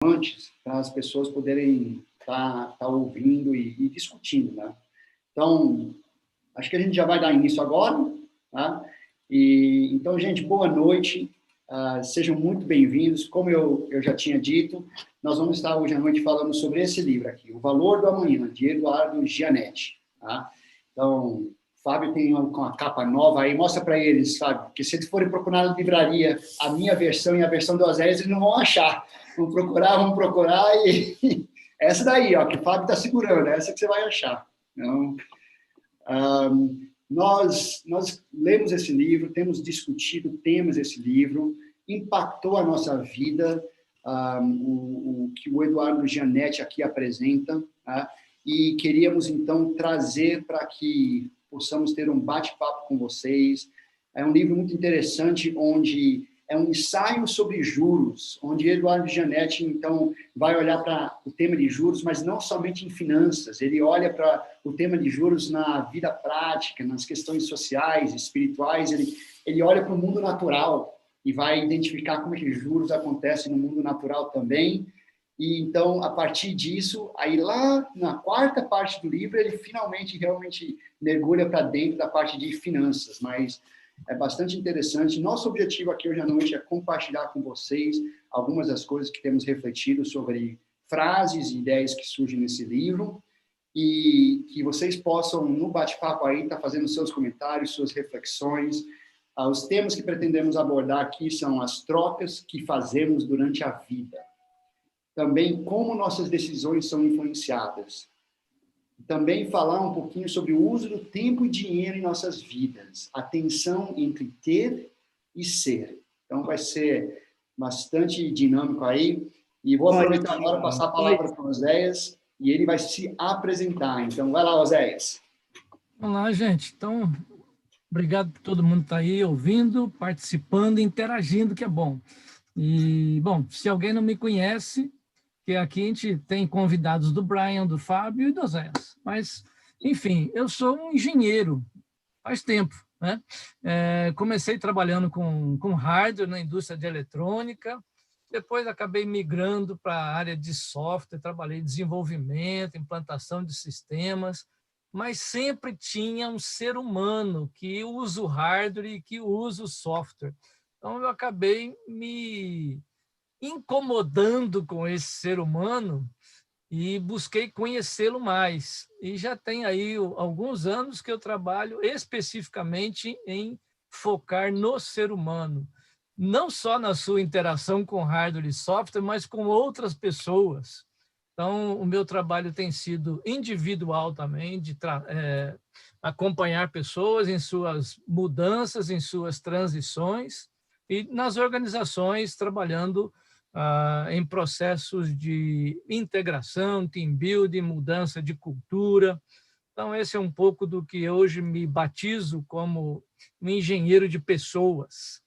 antes, para as pessoas poderem estar ouvindo e discutindo, né? Então, acho que a gente já vai dar início agora, tá? Então, gente, boa noite, sejam muito bem-vindos. Como eu já tinha dito, nós vamos estar hoje à noite falando sobre esse livro aqui, O Valor do Amanhã, de Eduardo Gianetti, tá? Então, Fábio tem uma capa nova aí, mostra para eles, Fábio, porque se eles forem procurar na livraria a minha versão e a versão do Oséias, eles não vão achar. Vamos procurar e... Essa daí, ó, que o Fábio está segurando, essa que você vai achar. Então, nós lemos esse livro, temos discutido temas desse livro, impactou a nossa vida, o que o Eduardo Gianetti aqui apresenta, tá? E queríamos, então, trazer para que possamos ter um bate-papo com vocês. É um livro muito interessante, onde é um ensaio sobre juros, onde Eduardo Gianetti, então, vai olhar para o tema de juros, mas não somente em finanças, ele olha para o tema de juros na vida prática, nas questões sociais, espirituais, ele olha para o mundo natural e vai identificar como é que juros acontecem no mundo natural também. E, então, a partir disso, aí lá na quarta parte do livro, ele finalmente, realmente mergulha para dentro da parte de finanças, mas é bastante interessante. Nosso objetivo aqui hoje à noite é compartilhar com vocês algumas das coisas que temos refletido sobre frases e ideias que surgem nesse livro e que vocês possam, no bate-papo aí, estar fazendo seus comentários, suas reflexões. Os temas que pretendemos abordar aqui são as trocas que fazemos durante a vida. Também como nossas decisões são influenciadas. Também falar um pouquinho sobre o uso do tempo e dinheiro em nossas vidas, a tensão entre ter e ser. Então, vai ser bastante dinâmico aí. E vou aproveitar agora para passar a palavra para o Oséias, e ele vai se apresentar. Então, vai lá, Oséias. Olá, gente. Então, obrigado por todo mundo estar aí ouvindo, participando, interagindo, que é bom. E, bom, se alguém não me conhece, que aqui a gente tem convidados do Brian, do Fábio e do Oséias. Mas, enfim, eu sou um engenheiro, faz tempo, né? Comecei trabalhando com hardware na indústria de eletrônica, depois acabei migrando para a área de software, trabalhei em desenvolvimento, implantação de sistemas, mas sempre tinha um ser humano que usa o hardware e que usa o software. Então, eu acabei me incomodando com esse ser humano e busquei conhecê-lo mais. E já tem aí alguns anos que eu trabalho especificamente em focar no ser humano, não só na sua interação com hardware e software, mas com outras pessoas. Então, o meu trabalho tem sido individual também, de acompanhar pessoas em suas mudanças, em suas transições, e nas organizações trabalhando em processos de integração, team building, mudança de cultura. Então, esse é um pouco do que hoje me batizo como um engenheiro de pessoas.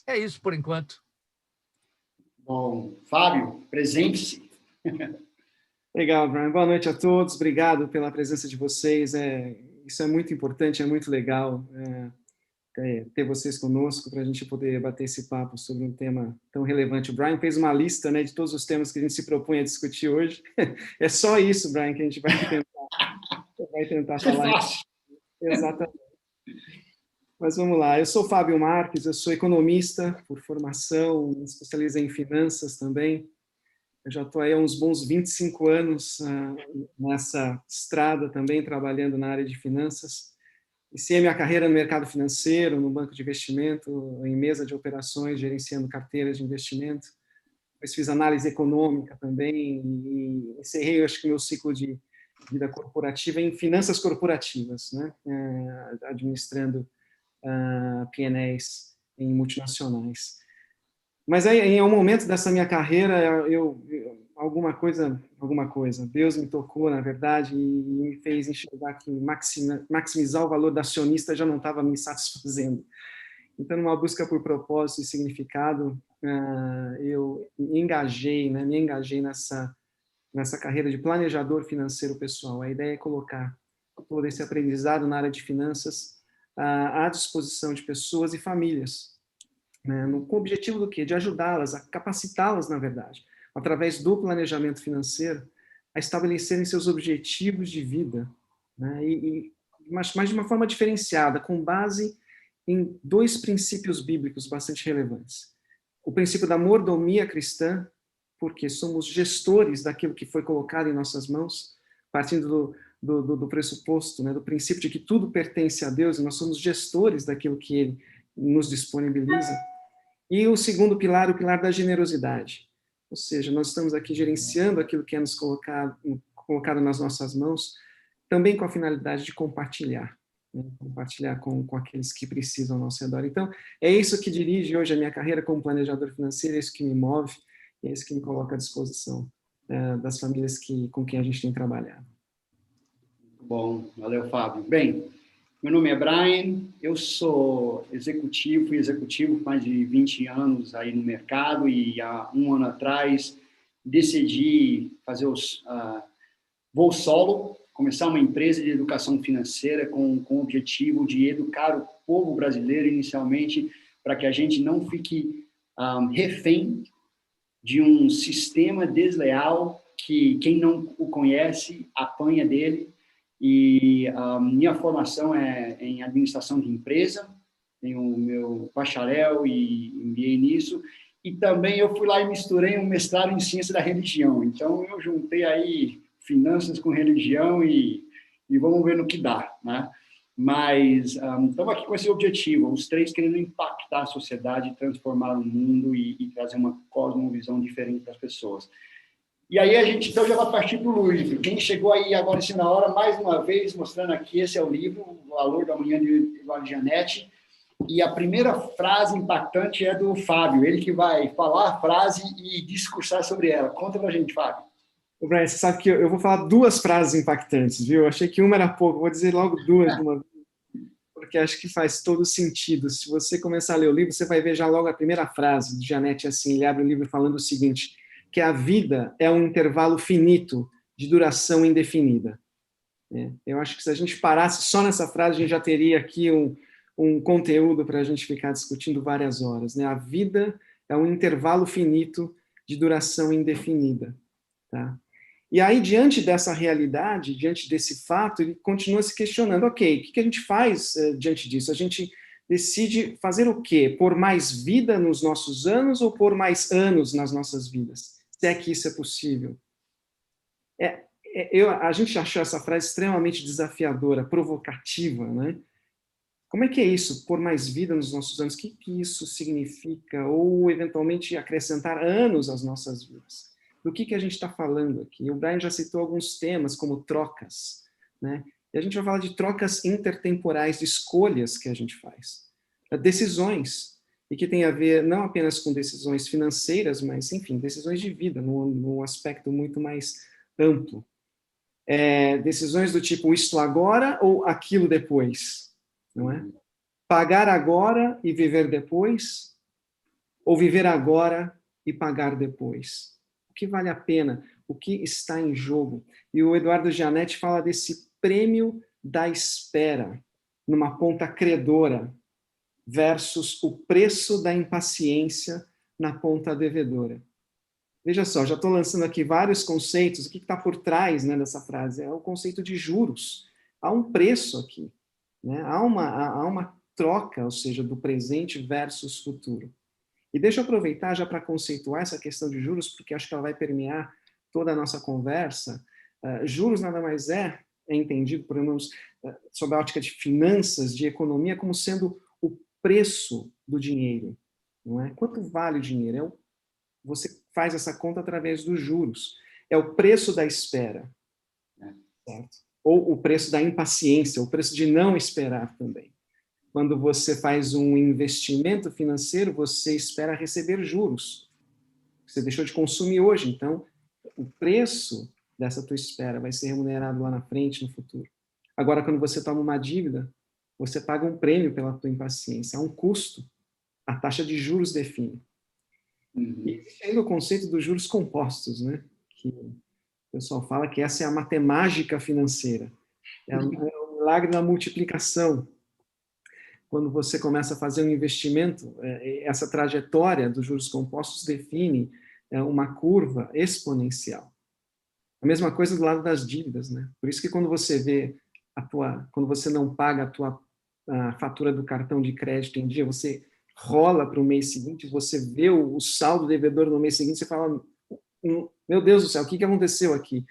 É isso por enquanto. Bom, Fábio, presente-se. Legal, Brian. Boa noite a todos. Obrigado pela presença de vocês. Isso é muito importante, é muito legal ter vocês conosco para a gente poder bater esse papo sobre um tema tão relevante. O Brian fez uma lista, né, de todos os temas que a gente se propõe a discutir hoje. É só isso, Brian, que a gente vai tentar falar. É fácil. Exatamente. Mas vamos lá. Eu sou Fábio Marques, eu sou economista por formação, me especializei em finanças também. Eu já estou aí há uns bons 25 anos nessa estrada também, trabalhando na área de finanças. Iniciei minha carreira no mercado financeiro, no banco de investimento, em mesa de operações, gerenciando carteiras de investimento. Depois fiz análise econômica também e encerrei, acho que, meu ciclo de vida corporativa em finanças corporativas, né? Administrando P&Ls em multinacionais. Mas aí, em um momento dessa minha carreira, alguma coisa, Deus me tocou, na verdade, e me fez enxergar que maximizar o valor da acionista já não estava me satisfazendo. Então, numa busca por propósito e significado, eu me engajei nessa carreira de planejador financeiro pessoal. A ideia é colocar todo esse aprendizado na área de finanças à disposição de pessoas e famílias, né, com o objetivo do quê? De ajudá-las, a capacitá-las, na verdade, através do planejamento financeiro, a estabelecerem seus objetivos de vida, né? Mas de uma forma diferenciada, com base em 2 princípios bíblicos bastante relevantes. O princípio da mordomia cristã, porque somos gestores daquilo que foi colocado em nossas mãos, partindo do pressuposto, né, do princípio de que tudo pertence a Deus e nós somos gestores daquilo que Ele nos disponibiliza. E o segundo pilar, o pilar da generosidade. Ou seja, nós estamos aqui gerenciando aquilo que é nos colocado nas nossas mãos, também com a finalidade de compartilhar, né? Compartilhar com aqueles que precisam ao nosso redor. Então, é isso que dirige hoje a minha carreira como planejador financeiro, é isso que me move, é isso que me coloca à disposição das famílias com quem a gente tem trabalhado. Bom, valeu, Fábio. Bem, meu nome é Brian, eu sou fui executivo por mais de 20 anos aí no mercado e há um ano atrás decidi fazer voo solo, começar uma empresa de educação financeira com o objetivo de educar o povo brasileiro inicialmente para que a gente não fique refém de um sistema desleal que quem não o conhece apanha dele. E minha formação é em administração de empresa, tenho o meu bacharel e MBA nisso, e também eu fui lá e misturei um mestrado em ciência da religião. Então, eu juntei aí finanças com religião e vamos ver no que dá, né? Mas estamos aqui com esse objetivo, os 3 querendo impactar a sociedade, transformar o mundo e trazer uma cosmovisão diferente das pessoas. E aí a gente então já vai partir para o livro. Quem chegou aí agora em cima da hora, mais uma vez, mostrando aqui, esse é o livro, O Valor da Manhã de Eduardo Gianetti. E a primeira frase impactante é do Fábio, ele que vai falar a frase e discursar sobre ela. Conta pra gente, Fábio. Brian, você sabe que eu vou falar 2 frases impactantes, viu? Eu achei que uma era pouco, vou dizer logo 2 de uma vez, porque acho que faz todo sentido. Se você começar a ler o livro, você vai ver já logo a primeira frase de Gianetti, assim, ele abre o livro falando o seguinte, que a vida é um intervalo finito de duração indefinida. Eu acho que se a gente parasse só nessa frase, a gente já teria aqui um conteúdo para a gente ficar discutindo várias horas, né? A vida é um intervalo finito de duração indefinida. Tá? E aí, diante dessa realidade, diante desse fato, ele continua se questionando, ok, o que a gente faz diante disso? A gente decide fazer o quê? Pôr mais vida nos nossos anos ou pôr mais anos nas nossas vidas? Se é que isso é possível. A gente achou essa frase extremamente desafiadora, provocativa, né? Como é que é isso, pôr mais vida nos nossos anos? O que isso significa? Ou, eventualmente, acrescentar anos às nossas vidas? Do que a gente está falando aqui? O Brian já citou alguns temas, como trocas, né? E a gente vai falar de trocas intertemporais, de escolhas que a gente faz. Decisões, e que tem a ver não apenas com decisões financeiras, mas, enfim, decisões de vida, num aspecto muito mais amplo. Decisões do tipo, isto agora ou aquilo depois, não é? Pagar agora e viver depois, ou viver agora e pagar depois? O que vale a pena? O que está em jogo? E o Eduardo Gianetti fala desse prêmio da espera, numa ponta credora, versus o preço da impaciência na ponta devedora. Veja só, já estou lançando aqui vários conceitos. O que está por trás, né, dessa frase? É o conceito de juros. Há um preço aqui, né? Há uma troca, ou seja, do presente versus futuro. E deixa eu aproveitar já para conceituar essa questão de juros, porque acho que ela vai permear toda a nossa conversa. Juros nada mais é entendido, por menos, sob a ótica de finanças, de economia, como sendo o preço do dinheiro. Não é? Quanto vale o dinheiro? Você faz essa conta através dos juros. É o preço da espera. Certo? Ou o preço da impaciência, o preço de não esperar também. Quando você faz um investimento financeiro, você espera receber juros. Você deixou de consumir hoje, então o preço dessa tua espera vai ser remunerado lá na frente, no futuro. Agora, quando você toma uma dívida, você paga um prêmio pela tua impaciência, há um custo. A taxa de juros define. E existe ainda o conceito dos juros compostos, né? Que o pessoal fala que essa é a matemática financeira. É o milagre da multiplicação. Quando você começa a fazer um investimento, essa trajetória dos juros compostos define uma curva exponencial. A mesma coisa do lado das dívidas, né? Por isso que quando você vê quando você não paga a fatura do cartão de crédito em dia, você rola para o mês seguinte, você vê o saldo devedor no mês seguinte, você fala, meu Deus do céu, o que aconteceu aqui?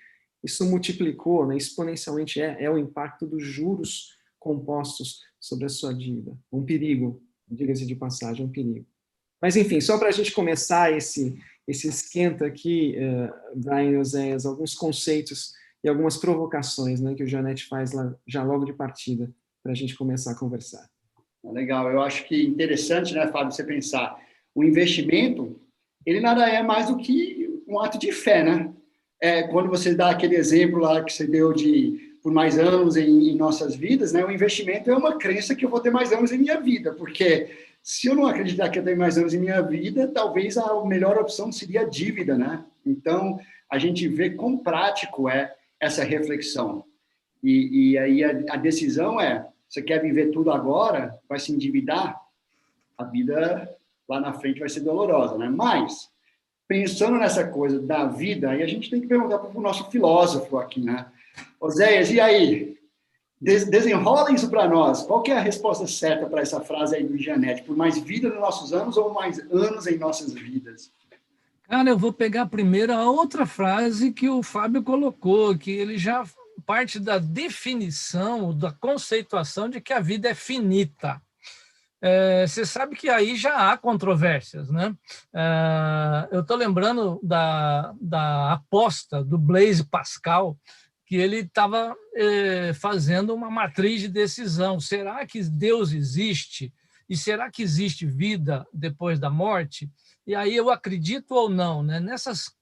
Isso multiplicou, né, exponencialmente, é o impacto dos juros compostos sobre a sua dívida. Um perigo, diga-se de passagem, um perigo. Mas, enfim, só para a gente começar esse esquenta aqui, Brian e Oséias, alguns conceitos e algumas provocações, né, que o Janete faz lá, já logo de partida, para a gente começar a conversar. Legal, eu acho que interessante, né, Fábio, você pensar, o investimento, ele nada é mais do que um ato de fé, né? Quando você dá aquele exemplo lá que você deu de por mais anos em nossas vidas, né, o investimento é uma crença que eu vou ter mais anos em minha vida, porque se eu não acreditar que eu tenho mais anos em minha vida, talvez a melhor opção seria a dívida, né? Então, a gente vê quão prático é essa reflexão. E aí a decisão você quer viver tudo agora, vai se endividar, a vida lá na frente vai ser dolorosa, né? Mas, pensando nessa coisa da vida, aí a gente tem que perguntar para o nosso filósofo aqui, né? Oséias, e aí? Desenrola isso para nós. Qual que é a resposta certa para essa frase aí do Janete? Por mais vida nos nossos anos ou mais anos em nossas vidas? Cara, eu vou pegar primeiro a outra frase que o Fábio colocou, que ele já parte da definição, da conceituação de que a vida é finita. Você sabe que aí já há controvérsias, né? Eu estou lembrando da aposta do Blaise Pascal, que ele estava fazendo uma matriz de decisão. Será que Deus existe? E será que existe vida depois da morte? E aí eu acredito ou não, né? Nessas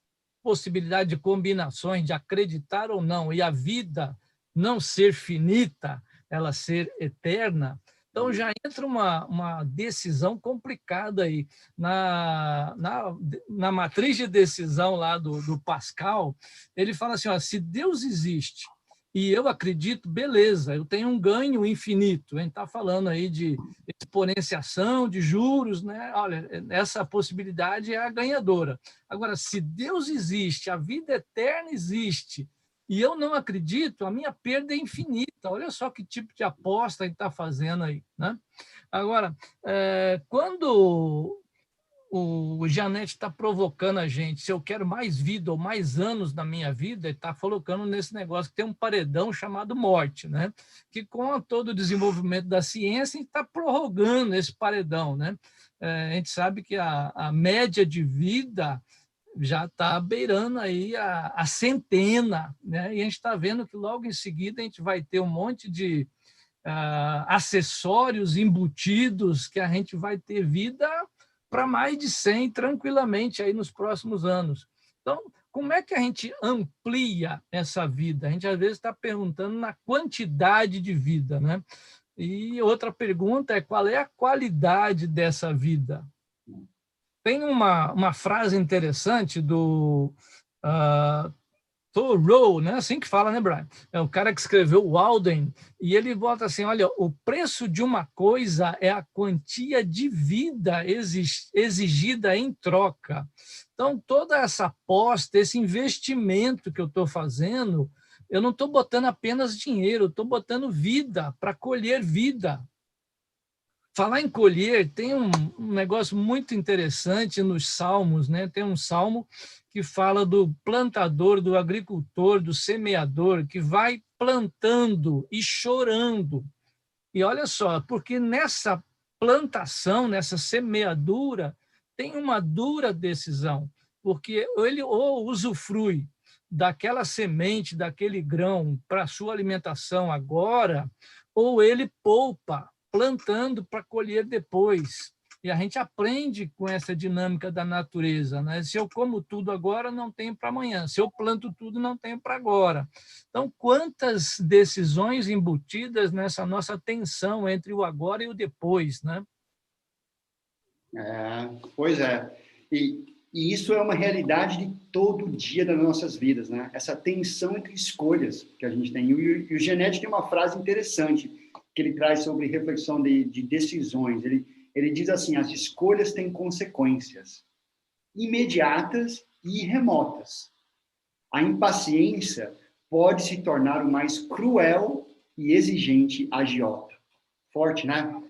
possibilidades de combinações, de acreditar ou não, e a vida não ser finita, ela ser eterna, então já entra uma decisão complicada aí. Na matriz de decisão lá do Pascal, ele fala assim, ó, se Deus existe e eu acredito, beleza, eu tenho um ganho infinito. A gente está falando aí de exponenciação, de juros, né? Olha, essa possibilidade é a ganhadora. Agora, se Deus existe, a vida eterna existe, e eu não acredito, a minha perda é infinita. Olha só que tipo de aposta ele está fazendo aí, né? Agora, quando o Janete está provocando a gente, se eu quero mais vida ou mais anos na minha vida, ele está colocando nesse negócio que tem um paredão chamado morte, né? Que com todo o desenvolvimento da ciência está prorrogando esse paredão, né? A gente sabe que a média de vida já está beirando aí a centena, né? E a gente está vendo que logo em seguida a gente vai ter um monte de acessórios embutidos que a gente vai ter vida para mais de 100 tranquilamente aí nos próximos anos. Então, como é que a gente amplia essa vida? A gente às vezes está perguntando na quantidade de vida, né? E outra pergunta é qual é a qualidade dessa vida? Tem uma frase interessante do Thoreau, né? Assim que fala, né, Brian? É o cara que escreveu o Walden, e ele bota assim, olha, o preço de uma coisa é a quantia de vida exigida em troca. Então, toda essa aposta, esse investimento que eu estou fazendo, eu não estou botando apenas dinheiro, eu estou botando vida para colher vida. Falar em colher, tem um negócio muito interessante nos Salmos, né? Tem um salmo que fala do plantador, do agricultor, do semeador, que vai plantando e chorando. E olha só, porque nessa plantação, nessa semeadura, tem uma dura decisão, porque ele ou usufrui daquela semente, daquele grão para sua alimentação agora, ou ele poupa, plantando para colher depois. E a gente aprende com essa dinâmica da natureza, né? Se eu como tudo agora, não tenho para amanhã. Se eu planto tudo, não tenho para agora. Então, quantas decisões embutidas nessa nossa tensão entre o agora e o depois, né? Pois é. E isso é uma realidade de todo dia das nossas vidas, né? Essa tensão entre escolhas que a gente tem. E o Janete tem uma frase interessante que ele traz sobre reflexão de decisões. Ele diz assim, as escolhas têm consequências imediatas e remotas. A impaciência pode se tornar o mais cruel e exigente agiota. Forte, né?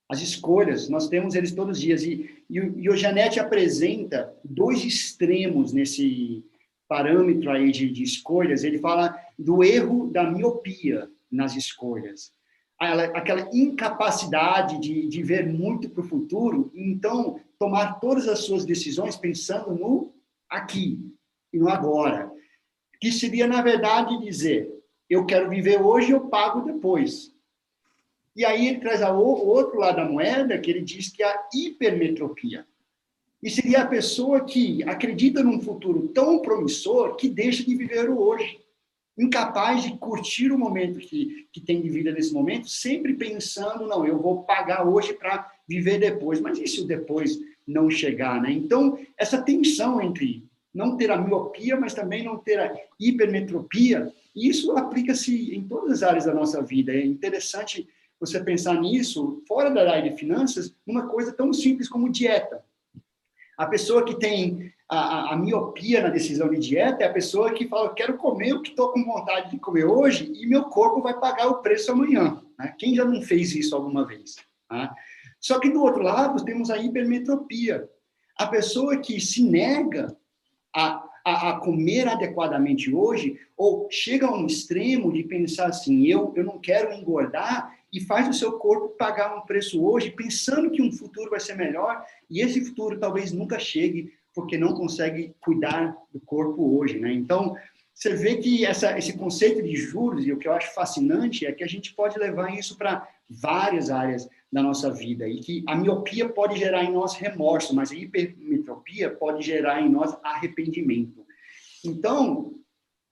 As escolhas, nós temos eles todos os dias. E o Janete apresenta dois extremos nesse parâmetro aí de escolhas. Ele fala do erro da miopia nas escolhas. Aquela incapacidade de ver muito para o futuro, e então tomar todas as suas decisões pensando no aqui e no agora. Que seria, na verdade, dizer, eu quero viver hoje e eu pago depois. E aí ele traz o outro lado da moeda, que ele diz que é a hipermetropia. E seria a pessoa que acredita num futuro tão promissor que deixa de viver o hoje. Incapaz de curtir o momento que tem de vida nesse momento, sempre pensando, não, eu vou pagar hoje para viver depois. Mas e se o depois não chegar, né? Então, essa tensão entre não ter a miopia, mas também não ter a hipermetropia, isso aplica-se em todas as áreas da nossa vida. É interessante você pensar nisso, fora da área de finanças, uma coisa tão simples como dieta. A pessoa que tem a miopia na decisão de dieta é a pessoa que fala, eu quero comer o que estou com vontade de comer hoje e meu corpo vai pagar o preço amanhã. Né? Quem já não fez isso alguma vez? Tá? Só que, do outro lado, temos a hipermetropia. A pessoa que se nega a comer adequadamente hoje, ou chega a um extremo de pensar assim, eu não quero engordar, e faz o seu corpo pagar um preço hoje, pensando que um futuro vai ser melhor, e esse futuro talvez nunca chegue, porque não consegue cuidar do corpo hoje, né? Então, você vê que esse conceito de juros, e o que eu acho fascinante, é que a gente pode levar isso para várias áreas da nossa vida, e que a miopia pode gerar em nós remorso, mas a hipermetropia pode gerar em nós arrependimento. Então,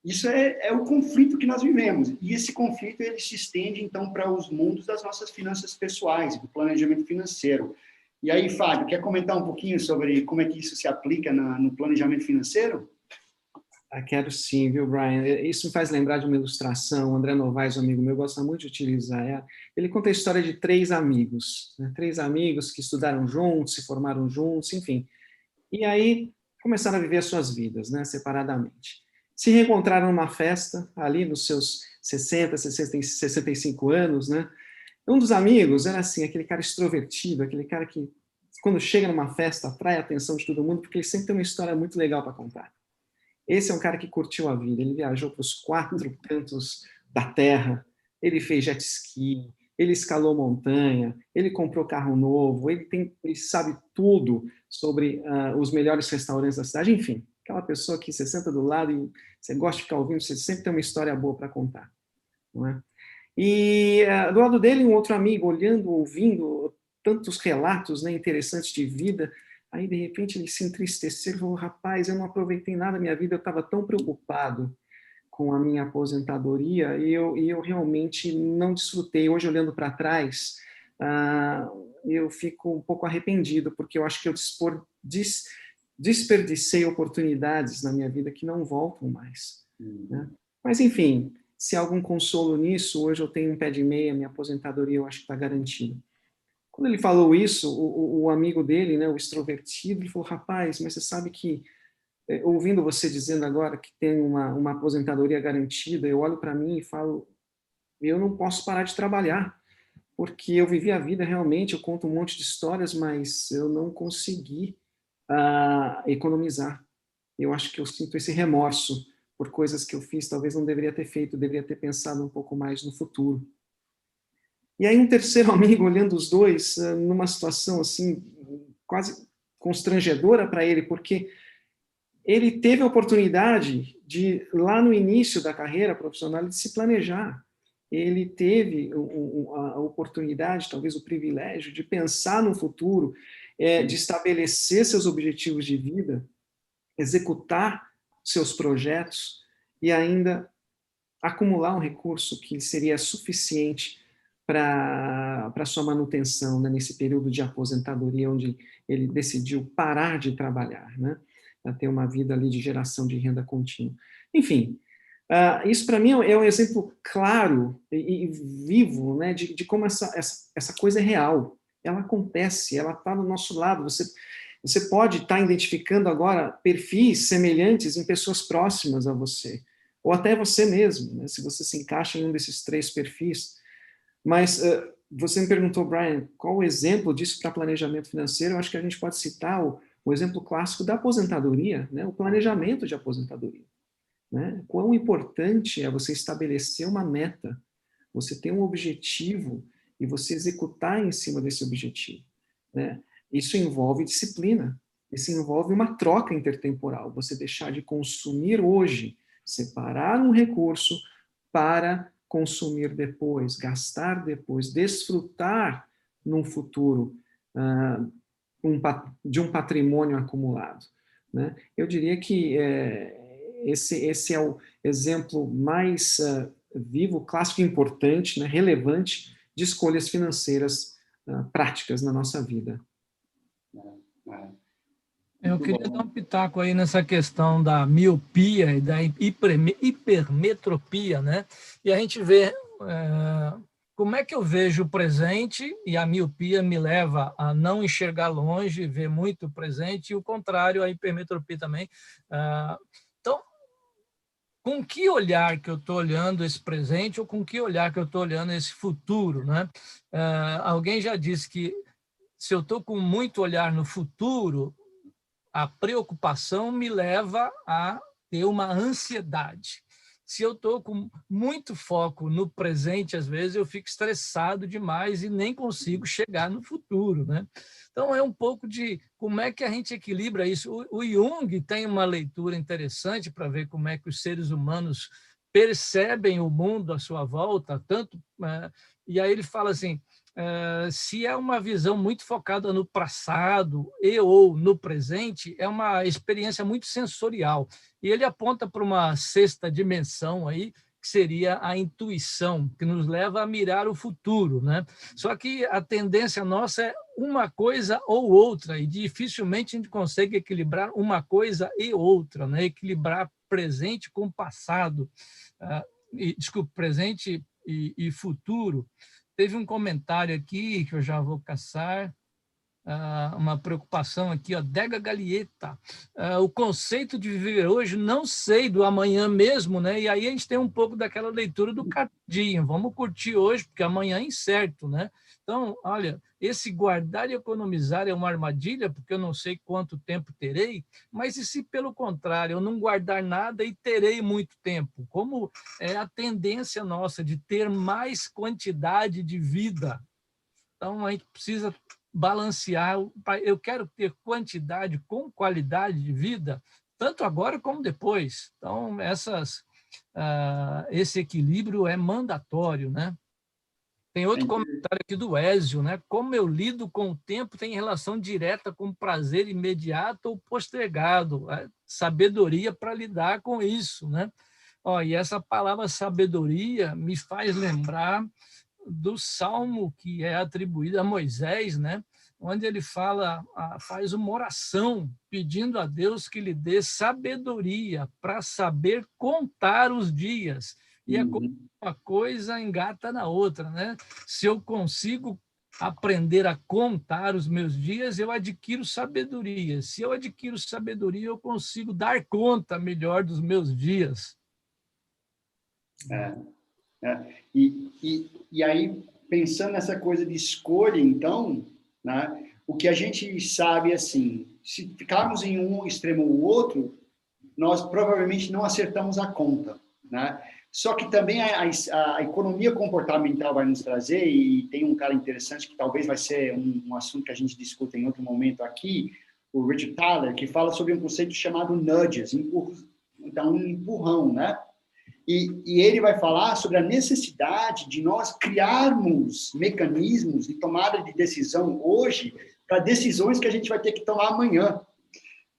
isso é o conflito que nós vivemos. E esse conflito ele se estende, então, para os mundos das nossas finanças pessoais, do planejamento financeiro. E aí, Fábio, quer comentar um pouquinho sobre como é que isso se aplica no planejamento financeiro? Quero sim, viu, Brian? Isso me faz lembrar de uma ilustração. O André Novaes, um amigo meu, gosta muito de utilizar. Ele conta a história de três amigos. Né? Três amigos que estudaram juntos, se formaram juntos, enfim. E aí começaram a viver as suas vidas, né, separadamente. Se reencontraram numa festa, ali nos seus 60, 65 anos, né? Um dos amigos era assim, aquele cara extrovertido, aquele cara que, quando chega numa festa, atrai a atenção de todo mundo, porque ele sempre tem uma história muito legal para contar. Esse é um cara que curtiu a vida, ele viajou para os 4 cantos da terra, ele fez jet ski, ele escalou montanha, ele comprou carro novo, ele sabe tudo sobre os melhores restaurantes da cidade, enfim, aquela pessoa que você senta do lado e você gosta de ficar ouvindo, você sempre tem uma história boa para contar, não é? E do lado dele, um outro amigo, olhando, ouvindo tantos relatos, né, interessantes de vida, aí de repente ele se entristeceu e falou, rapaz, eu não aproveitei nada da minha vida, eu estava tão preocupado com a minha aposentadoria e eu realmente não desfrutei. Hoje, olhando para trás, eu fico um pouco arrependido, porque eu acho que eu desperdicei oportunidades na minha vida que não voltam mais. Né? Mas, enfim, se há algum consolo nisso, hoje eu tenho um pé de meia, minha aposentadoria eu acho que está garantida. Quando ele falou isso, o amigo dele, né, o extrovertido, ele falou, rapaz, mas você sabe que, ouvindo você dizendo agora que tem uma aposentadoria garantida, eu olho para mim e falo, eu não posso parar de trabalhar, porque eu vivi a vida realmente, eu conto um monte de histórias, mas eu não consegui economizar. Eu acho que eu sinto esse remorso por coisas que eu fiz, talvez não deveria ter feito, deveria ter pensado um pouco mais no futuro. E aí um terceiro amigo, olhando os dois, numa situação assim, quase constrangedora para ele, porque ele teve a oportunidade de, lá no início da carreira profissional, de se planejar. Ele teve a oportunidade, talvez o privilégio, de pensar no futuro, de estabelecer seus objetivos de vida, executar seus projetos e ainda acumular um recurso que seria suficiente para sua manutenção, né, nesse período de aposentadoria, onde ele decidiu parar de trabalhar, né, para ter uma vida ali de geração de renda contínua. Enfim, isso para mim é um exemplo claro e vivo, né, de como essa coisa é real. Ela acontece, ela está do nosso lado. Você pode estar identificando agora perfis semelhantes em pessoas próximas a você, ou até você mesmo, né, se você se encaixa em um desses 3 perfis. Mas você me perguntou, Brian, qual o exemplo disso para planejamento financeiro? Eu acho que a gente pode citar o exemplo clássico da aposentadoria, né, o planejamento de aposentadoria. Né? Quão importante é você estabelecer uma meta, você ter um objetivo e você executar em cima desse objetivo. Né? Isso envolve disciplina, isso envolve uma troca intertemporal, você deixar de consumir hoje, separar um recurso para consumir depois, gastar depois, desfrutar num futuro de um patrimônio acumulado. Né? Eu diria que esse é o exemplo mais vivo, clássico e importante, né, relevante de escolhas financeiras práticas na nossa vida. Eu queria dar um pitaco aí nessa questão da miopia e da hipermetropia, né? E a gente vê como é que eu vejo o presente e a miopia me leva a não enxergar longe, ver muito o presente, e o contrário, a hipermetropia também. Então, com que olhar que eu estou olhando esse presente ou com que olhar que eu estou olhando esse futuro, né? Alguém já disse que se eu estou com muito olhar no futuro, a preocupação me leva a ter uma ansiedade. Se eu estou com muito foco no presente, às vezes eu fico estressado demais e nem consigo chegar no futuro, né? Então, é um pouco de como é que a gente equilibra isso. O Jung tem uma leitura interessante para ver como é que os seres humanos percebem o mundo à sua volta, e aí ele fala assim, se é uma visão muito focada no passado ou no presente, é uma experiência muito sensorial. E ele aponta para uma 6ª dimensão aí, que seria a intuição, que nos leva a mirar o futuro, né? Só que a tendência nossa é uma coisa ou outra, e dificilmente a gente consegue equilibrar uma coisa e outra, né? Equilibrar presente com passado, presente e futuro. Teve um comentário aqui, que eu já vou caçar, uma preocupação aqui, ó, Dega Galieta. O conceito de viver hoje, não sei do amanhã mesmo, né? E aí a gente tem um pouco daquela leitura do Cardinho, vamos curtir hoje, porque amanhã é incerto, né? Então, olha, esse guardar e economizar é uma armadilha, porque eu não sei quanto tempo terei, mas e se, pelo contrário, eu não guardar nada e terei muito tempo? Como é a tendência nossa de ter mais quantidade de vida? Então, a gente precisa balancear. Eu quero ter quantidade com qualidade de vida, tanto agora como depois. Então, esse equilíbrio é mandatório, né? Tem outro comentário aqui do Ézio, né? Como eu lido com o tempo tem relação direta com o prazer imediato ou postergado. Sabedoria para lidar com isso, né? E essa palavra sabedoria me faz lembrar do salmo que é atribuído a Moisés, né? Onde ele faz uma oração pedindo a Deus que lhe dê sabedoria para saber contar os dias. E uma coisa engata na outra, né? Se eu consigo aprender a contar os meus dias, eu adquiro sabedoria. Se eu adquiro sabedoria, eu consigo dar conta melhor dos meus dias. E aí, pensando nessa coisa de escolha, então, né, o que a gente sabe, assim, se ficarmos em um extremo ou outro, nós provavelmente não acertamos a conta, né? Só que também a economia comportamental vai nos trazer, e tem um cara interessante que talvez vai ser um assunto que a gente discuta em outro momento aqui, o Richard Thaler, que fala sobre um conceito chamado nudges, então um empurrão, né? E ele vai falar sobre a necessidade de nós criarmos mecanismos de tomada de decisão hoje para decisões que a gente vai ter que tomar amanhã.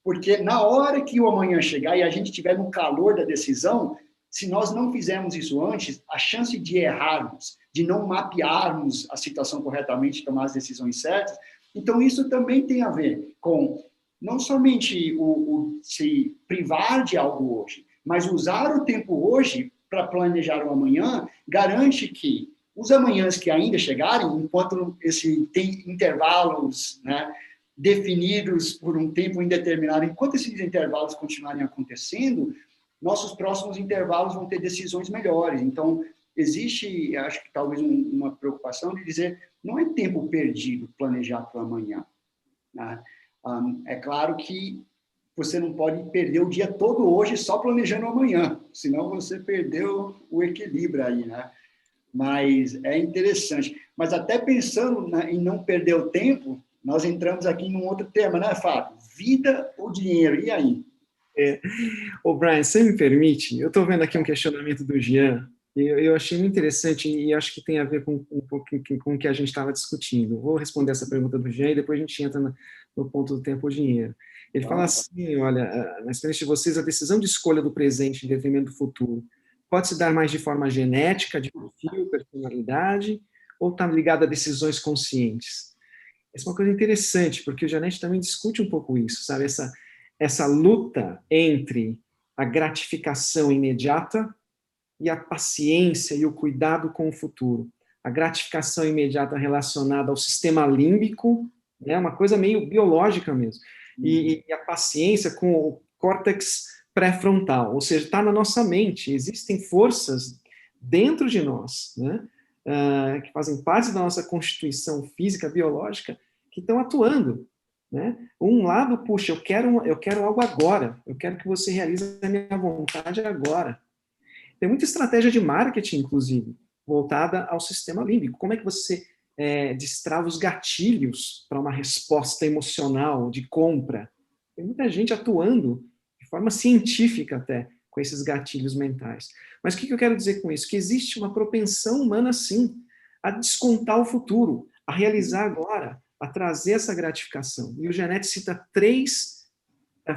Porque na hora que o amanhã chegar e a gente estiver no calor da decisão, se nós não fizermos isso antes, a chance de errarmos, de não mapearmos a situação corretamente, tomar as decisões certas, então isso também tem a ver com não somente o se privar de algo hoje, mas usar o tempo hoje para planejar o amanhã garante que os amanhãs que ainda chegarem, enquanto tem intervalos, né, definidos por um tempo indeterminado. Enquanto esses intervalos continuarem acontecendo, nossos próximos intervalos vão ter decisões melhores. Então, existe, acho que talvez uma preocupação de dizer, não é tempo perdido planejar para amanhã, né? É claro que você não pode perder o dia todo hoje só planejando amanhã, senão você perdeu o equilíbrio aí, né? Mas é interessante. Mas até pensando em não perder o tempo, nós entramos aqui em um outro tema, né, Fábio? Vida ou dinheiro, e aí? Ô, Brian, você me permite? Eu estou vendo aqui um questionamento do Jean, e eu achei muito interessante e acho que tem a ver com um pouquinho com o que a gente estava discutindo. Vou responder essa pergunta do Jean e depois a gente entra no ponto do tempo ou dinheiro. Ele fala assim, olha, na experiência de vocês, a decisão de escolha do presente em detrimento do futuro pode se dar mais de forma genética, de perfil, personalidade, ou está ligada a decisões conscientes? Essa é uma coisa interessante, porque o Janete também discute um pouco isso, sabe? Essa luta entre a gratificação imediata e a paciência e o cuidado com o futuro. A gratificação imediata relacionada ao sistema límbico, né, uma coisa meio biológica mesmo, e a paciência com o córtex pré-frontal, ou seja, está na nossa mente, existem forças dentro de nós, né, que fazem parte da nossa constituição física, biológica, que estão atuando, né? Um lado, puxa, eu quero algo agora, eu quero que você realize a minha vontade agora. Tem muita estratégia de marketing, inclusive, voltada ao sistema límbico. Como é que você destrava os gatilhos para uma resposta emocional de compra? Tem muita gente atuando de forma científica até com esses gatilhos mentais. Mas o que eu quero dizer com isso? Que existe uma propensão humana, sim, a descontar o futuro, a realizar agora, a trazer essa gratificação. E o Janete cita 3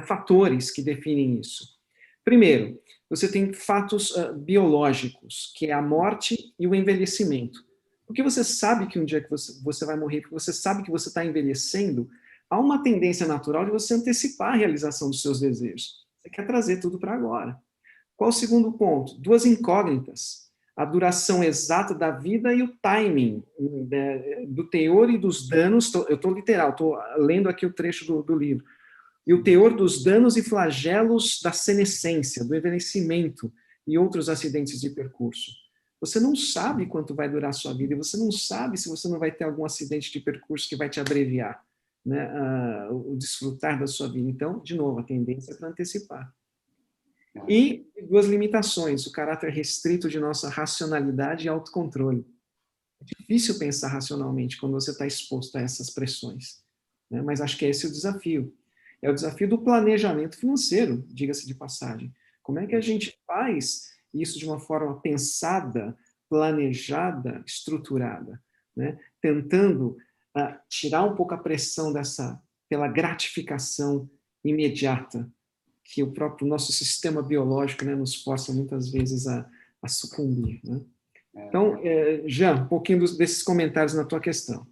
fatores que definem isso. Primeiro, você tem fatos biológicos, que é a morte e o envelhecimento. Porque você sabe que um dia que você vai morrer, porque você sabe que você está envelhecendo, há uma tendência natural de você antecipar a realização dos seus desejos. Você quer trazer tudo para agora. Qual o segundo ponto? 2 incógnitas. A duração exata da vida e o timing do teor e dos danos. Eu estou literal, estou lendo aqui o trecho do livro. E o teor dos danos e flagelos da senescência, do envelhecimento e outros acidentes de percurso. Você não sabe quanto vai durar a sua vida e você não sabe se você não vai ter algum acidente de percurso que vai te abreviar, né, o desfrutar da sua vida. Então, de novo, a tendência é para antecipar. E 2 limitações, o caráter restrito de nossa racionalidade e autocontrole. É difícil pensar racionalmente quando você está exposto a essas pressões, né? Mas acho que esse é o desafio. É o desafio do planejamento financeiro, diga-se de passagem. Como é que a gente faz isso de uma forma pensada, planejada, estruturada, né? Tentando tirar um pouco a pressão pela gratificação imediata, que o próprio nosso sistema biológico, né, nos força muitas vezes a sucumbir, né? Então, Jean, um pouquinho desses comentários na tua questão.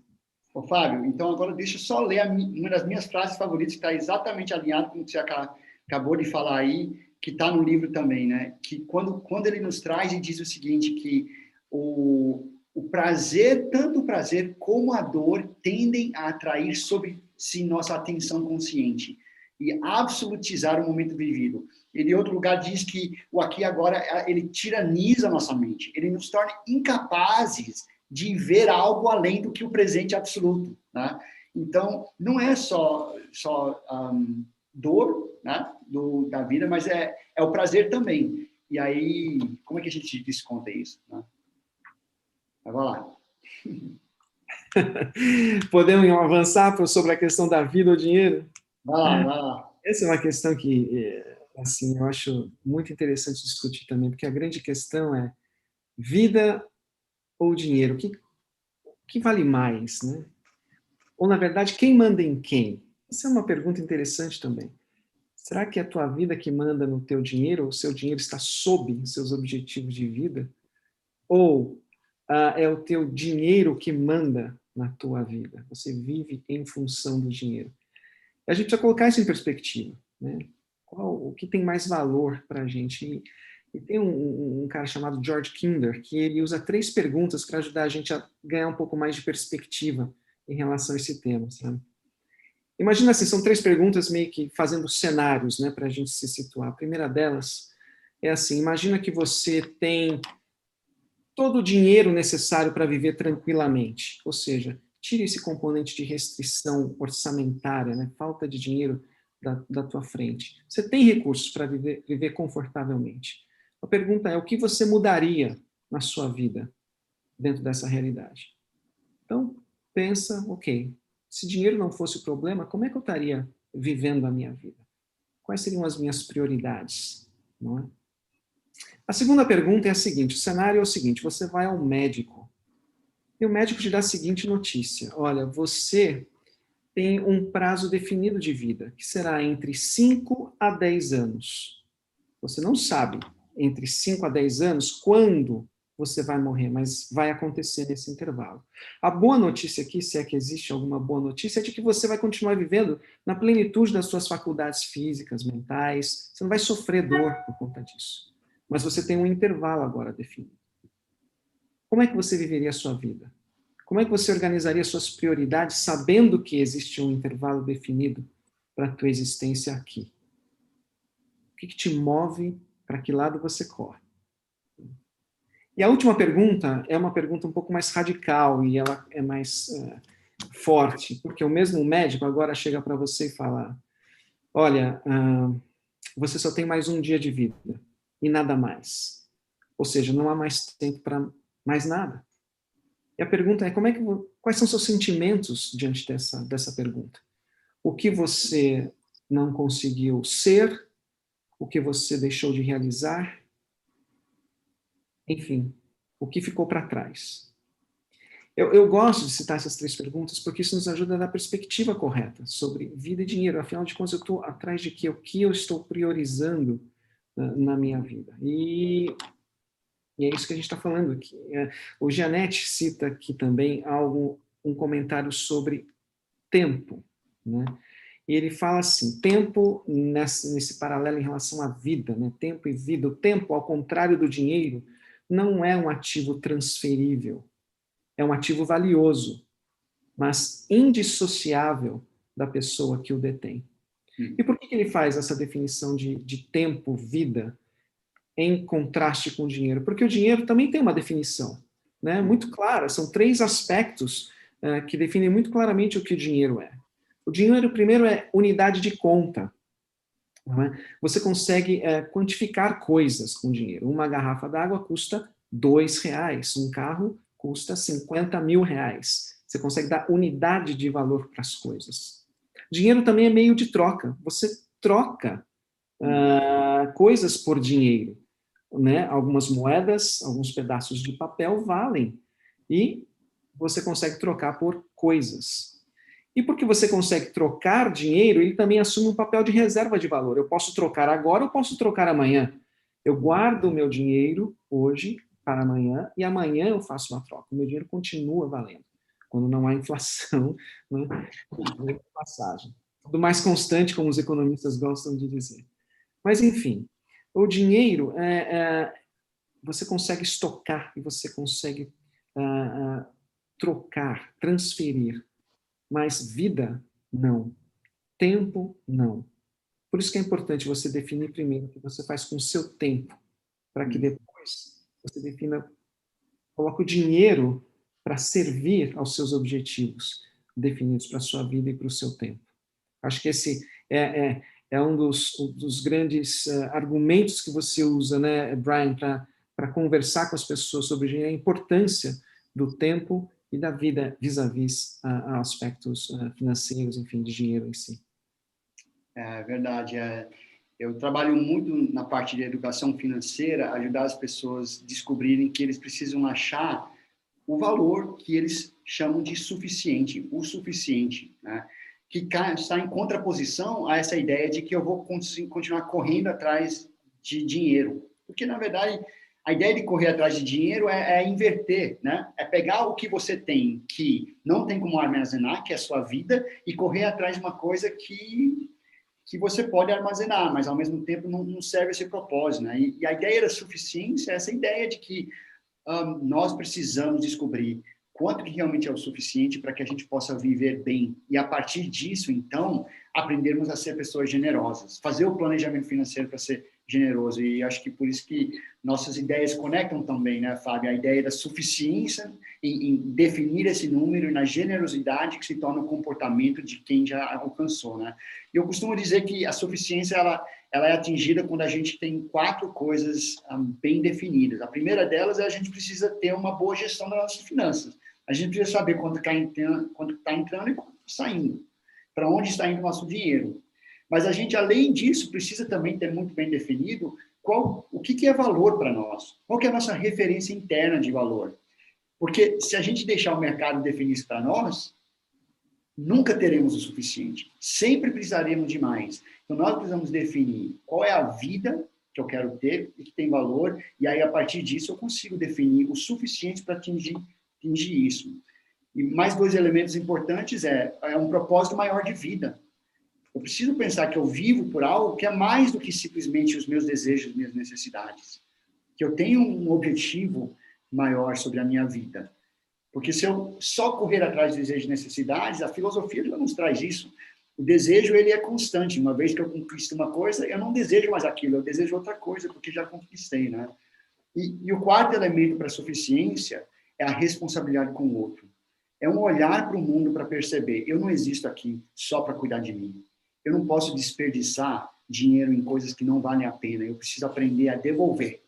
Ô, Fábio, então agora deixa eu só ler uma das minhas frases favoritas, que está exatamente alinhado com o que você acabou de falar aí, que está no livro também, né? Que quando ele nos traz e diz o seguinte, que o prazer, tanto o prazer como a dor, tendem a atrair sobre si nossa atenção consciente e absolutizar o momento vivido. Ele, em outro lugar, diz que o aqui e agora, ele tiraniza a nossa mente, ele nos torna incapazes de ver algo além do que o presente absoluto, né? Então, não é só dor, né, da vida, mas é o prazer também. E aí, como é que a gente desconta isso, né? Vai lá. Podemos avançar sobre a questão da vida ou dinheiro? Vai lá. Essa é uma questão que, assim, eu acho muito interessante discutir também, porque a grande questão é vida ou dinheiro? O que vale mais, né? Ou, na verdade, quem manda em quem? Essa é uma pergunta interessante também. Será que é a tua vida que manda no teu dinheiro, ou o seu dinheiro está sob seus objetivos de vida? Ou é o teu dinheiro que manda na tua vida? Você vive em função do dinheiro. A gente precisa colocar isso em perspectiva, né? O que tem mais valor para a gente? E tem um cara chamado George Kinder, que ele usa 3 perguntas para ajudar a gente a ganhar um pouco mais de perspectiva em relação a esse tema, sabe? Imagina assim, são 3 perguntas meio que fazendo cenários, né, para a gente se situar. A primeira delas é assim, imagina que você tem todo o dinheiro necessário para viver tranquilamente, ou seja, tire esse componente de restrição orçamentária, né, falta de dinheiro da tua frente. Você tem recursos para viver confortavelmente. A pergunta é, o que você mudaria na sua vida dentro dessa realidade? Então, pensa, ok, se dinheiro não fosse o problema, como é que eu estaria vivendo a minha vida? Quais seriam as minhas prioridades? Não é? A segunda pergunta é a seguinte, o cenário é o seguinte, você vai ao médico, e o médico te dá a seguinte notícia, olha, você tem um prazo definido de vida, que será entre 5 a 10 anos. Você não sabe, entre 5 a 10 anos, quando você vai morrer, mas vai acontecer nesse intervalo. A boa notícia aqui, se é que existe alguma boa notícia, é de que você vai continuar vivendo na plenitude das suas faculdades físicas, mentais, você não vai sofrer dor por conta disso. Mas você tem um intervalo agora definido. Como é que você viveria a sua vida? Como é que você organizaria suas prioridades sabendo que existe um intervalo definido para a tua existência aqui? O que te move? Para que lado você corre? E a última pergunta é uma pergunta um pouco mais radical e ela é mais forte, porque o mesmo médico agora chega para você e fala, olha, você só tem mais um dia de vida e nada mais. Ou seja, não há mais tempo para mais nada. E a pergunta é, quais são seus sentimentos diante dessa pergunta? O que você não conseguiu ser? O que você deixou de realizar? Enfim, o que ficou para trás? Eu gosto de citar essas 3 perguntas porque isso nos ajuda a dar a perspectiva correta sobre vida e dinheiro. Afinal de contas, eu estou atrás de quê? O que eu estou priorizando na minha vida? E é isso que a gente está falando aqui. O Gianetti cita aqui também um comentário sobre tempo, né? E ele fala assim, tempo, nesse paralelo em relação à vida, né? Tempo e vida. O tempo, ao contrário do dinheiro, não é um ativo transferível. É um ativo valioso, mas indissociável da pessoa que o detém. E por que ele faz essa definição de tempo, vida, em contraste com o dinheiro? Porque o dinheiro também tem uma definição, né, muito clara. São 3 aspectos que definem muito claramente o que o dinheiro é. O dinheiro, primeiro, é unidade de conta. Não é? Você consegue quantificar coisas com dinheiro. Uma garrafa d'água custa R$2, um carro custa R$50.000. Você consegue dar unidade de valor para as coisas. Dinheiro também é meio de troca. Você troca coisas por dinheiro. Né? Algumas moedas, alguns pedaços de papel valem. E você consegue trocar por coisas. E porque você consegue trocar dinheiro, ele também assume um papel de reserva de valor. Eu posso trocar agora, eu posso trocar amanhã. Eu guardo o meu dinheiro hoje para amanhã, e amanhã eu faço uma troca. O meu dinheiro continua valendo. Quando não há inflação, né? Passagem. Tudo mais constante, como os economistas gostam de dizer. Mas, enfim, o dinheiro, você consegue estocar e você consegue trocar, transferir. Mas vida, não. Tempo, não. Por isso que é importante você definir primeiro o que você faz com o seu tempo, para que depois você defina, coloque o dinheiro para servir aos seus objetivos definidos para a sua vida e para o seu tempo. Acho que esse é um dos grandes argumentos que você usa, né, Brian, para conversar com as pessoas sobre dinheiro, a importância do tempo e da vida vis-à-vis a aspectos financeiros, enfim, de dinheiro em si. É verdade. Eu trabalho muito na parte de educação financeira, ajudar as pessoas a descobrirem que eles precisam achar o valor que eles chamam de suficiente, o suficiente, né? Que está em contraposição a essa ideia de que eu vou continuar correndo atrás de dinheiro. Porque, na verdade, a ideia de correr atrás de dinheiro é inverter, né? É pegar o que você tem, que não tem como armazenar, que é a sua vida, e correr atrás de uma coisa que você pode armazenar, mas, ao mesmo tempo, não serve esse propósito, né? E a ideia da suficiência é essa ideia de que nós precisamos descobrir quanto que realmente é o suficiente para que a gente possa viver bem. E a partir disso, então, aprendermos a ser pessoas generosas. Fazer o planejamento financeiro para ser generoso. E acho que por isso que nossas ideias conectam também, né, Fábio? A ideia da suficiência em definir esse número e na generosidade que se torna o comportamento de quem já alcançou, né? E eu costumo dizer que a suficiência, ela é atingida quando a gente tem 4 coisas bem definidas. A primeira delas é a gente precisa ter uma boa gestão das nossas finanças. A gente precisa saber quanto está entrando e quanto está saindo. Para onde está indo o nosso dinheiro. Mas a gente, além disso, precisa também ter muito bem definido o que é valor para nós. Qual que é a nossa referência interna de valor. Porque se a gente deixar o mercado definir isso para nós, nunca teremos o suficiente. Sempre precisaremos de mais. Então, nós precisamos definir qual é a vida que eu quero ter e que tem valor, e aí, a partir disso, eu consigo definir o suficiente para atingir isso. E mais 2 elementos importantes é um propósito maior de vida. Eu preciso pensar que eu vivo por algo que é mais do que simplesmente os meus desejos, minhas necessidades. Que eu tenho um objetivo maior sobre a minha vida. Porque se eu só correr atrás de desejos e necessidades, a filosofia já nos traz isso. O desejo, ele é constante. Uma vez que eu conquisto uma coisa, eu não desejo mais aquilo, eu desejo outra coisa, porque já conquistei, né? E o 4º elemento para a suficiência é a responsabilidade com o outro. É um olhar para o mundo para perceber, eu não existo aqui só para cuidar de mim. Eu não posso desperdiçar dinheiro em coisas que não valem a pena. Eu preciso aprender a devolver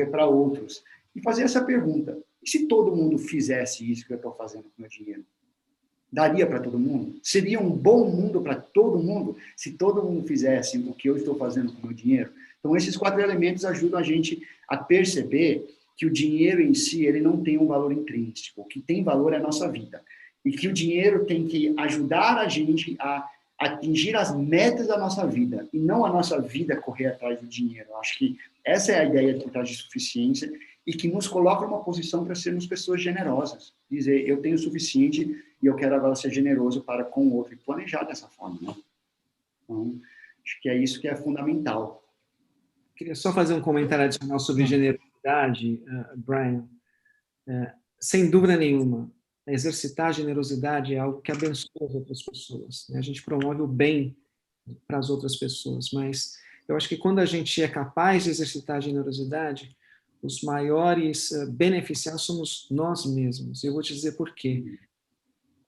para outros. E fazer essa pergunta, e se todo mundo fizesse isso que eu estou fazendo com o meu dinheiro? Daria para todo mundo? Seria um bom mundo para todo mundo se todo mundo fizesse o que eu estou fazendo com o meu dinheiro? Então, esses 4 elementos ajudam a gente a perceber que o dinheiro em si, ele não tem um valor intrínseco. O que tem valor é a nossa vida. E que o dinheiro tem que ajudar a gente a atingir as metas da nossa vida, e não a nossa vida correr atrás do dinheiro. Eu acho que essa é a ideia por trás de suficiência, e que nos coloca numa posição para sermos pessoas generosas. Dizer, eu tenho o suficiente e eu quero agora ser generoso para com o outro, e planejar dessa forma, né? Então, acho que é isso que é fundamental. Queria só fazer um comentário adicional sobre generosidade, Brian. Sem dúvida nenhuma, exercitar a generosidade é algo que abençoa as outras pessoas, né? A gente promove o bem para as outras pessoas, mas eu acho que quando a gente é capaz de exercitar a generosidade, os maiores beneficiados somos nós mesmos. Eu vou te dizer por quê.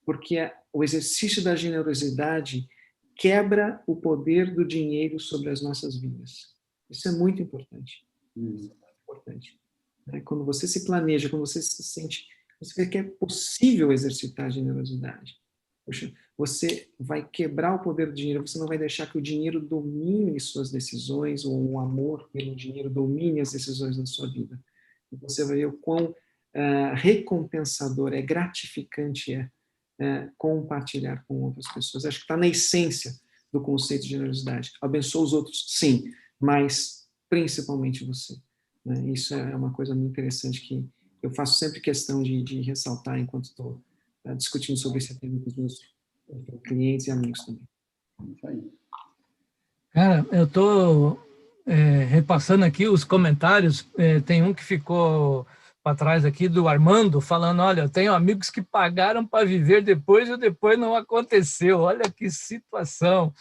Porque o exercício da generosidade quebra o poder do dinheiro sobre as nossas vidas. Isso é muito importante. Isso é muito importante. Quando você se planeja, quando você se sente, você vê que é possível exercitar a generosidade. Poxa, você vai quebrar o poder do dinheiro, você não vai deixar que o dinheiro domine suas decisões, ou o amor pelo dinheiro domine as decisões da sua vida. E você vai ver o quão recompensador, gratificante compartilhar com outras pessoas. Acho que está na essência do conceito de generosidade. Abençoa os outros, sim, mas principalmente você. Né? Isso é uma coisa muito interessante que eu faço sempre questão de ressaltar enquanto estou discutindo sobre esse tema com os meus clientes e amigos também. Isso aí. Cara, eu estou repassando aqui os comentários, tem um que ficou para trás aqui do Armando, falando, olha, eu tenho amigos que pagaram para viver depois e depois não aconteceu, olha que situação.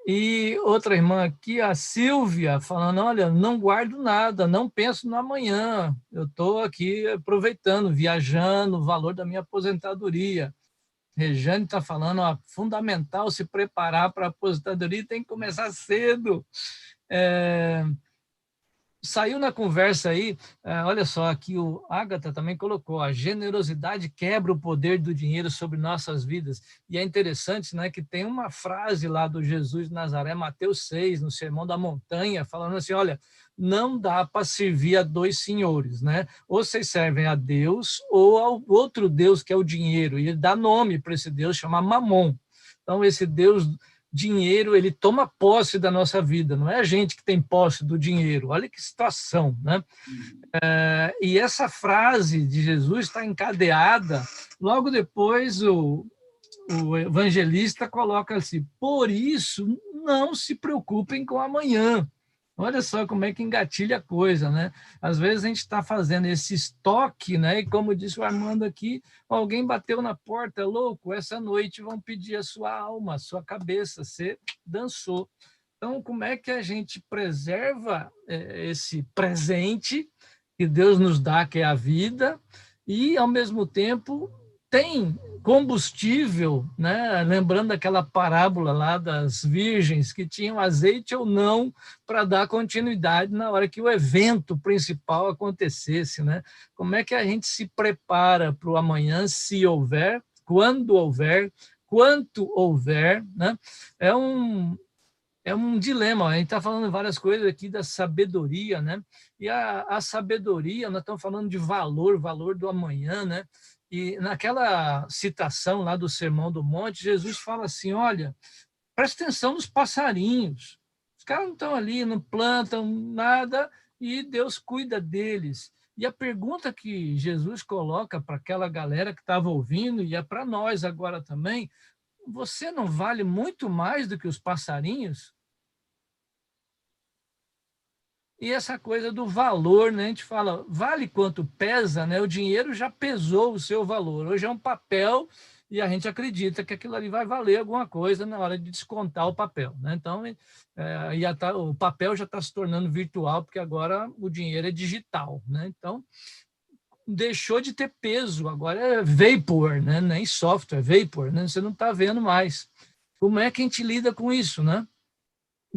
E outra irmã aqui, a Silvia, falando, olha, não guardo nada, não penso no amanhã, eu estou aqui aproveitando, viajando, o valor da minha aposentadoria. Rejane está falando, ó, fundamental se preparar para a aposentadoria, tem que começar cedo. Saiu na conversa aí, olha só, aqui o Ágata também colocou, a generosidade quebra o poder do dinheiro sobre nossas vidas. E é interessante, né, que tem uma frase lá do Jesus de Nazaré, Mateus 6, no Sermão da Montanha, falando assim, olha, não dá para servir a 2 senhores, né? Ou vocês servem a Deus ou ao outro Deus, que é o dinheiro. E ele dá nome para esse Deus, chama Mamon. Então, esse Deus dinheiro, ele toma posse da nossa vida, não é a gente que tem posse do dinheiro, olha que situação, né? E essa frase de Jesus está encadeada, logo depois o evangelista coloca assim, por isso não se preocupem com amanhã, Olha só como é que engatilha a coisa, né? Às vezes a gente está fazendo esse estoque, né? E como disse o Armando aqui, alguém bateu na porta, louco, essa noite vão pedir a sua alma, a sua cabeça, você dançou. Então, como é que a gente preserva esse presente que Deus nos dá, que é a vida, e, ao mesmo tempo, tem combustível, né? Lembrando daquela parábola lá das virgens que tinham azeite ou não para dar continuidade na hora que o evento principal acontecesse, né? Como é que a gente se prepara para o amanhã, se houver, quando houver, quanto houver, né? É um dilema. A gente está falando várias coisas aqui da sabedoria, né? E a sabedoria, nós estamos falando de valor, valor do amanhã, né? E naquela citação lá do Sermão do Monte, Jesus fala assim: olha, presta atenção nos passarinhos. Os caras não estão ali, não plantam nada e Deus cuida deles. E a pergunta que Jesus coloca para aquela galera que estava ouvindo, e é para nós agora também: você não vale muito mais do que os passarinhos? E essa coisa do valor, né? A gente fala, vale quanto pesa, né? O dinheiro já pesou o seu valor. Hoje é um papel e a gente acredita que aquilo ali vai valer alguma coisa na hora de descontar o papel, né? Então, o papel já está se tornando virtual, porque agora o dinheiro é digital, né? Então, deixou de ter peso, agora é vapor, né? Nem software, vapor, né? Você não está vendo mais. Como é que a gente lida com isso, né?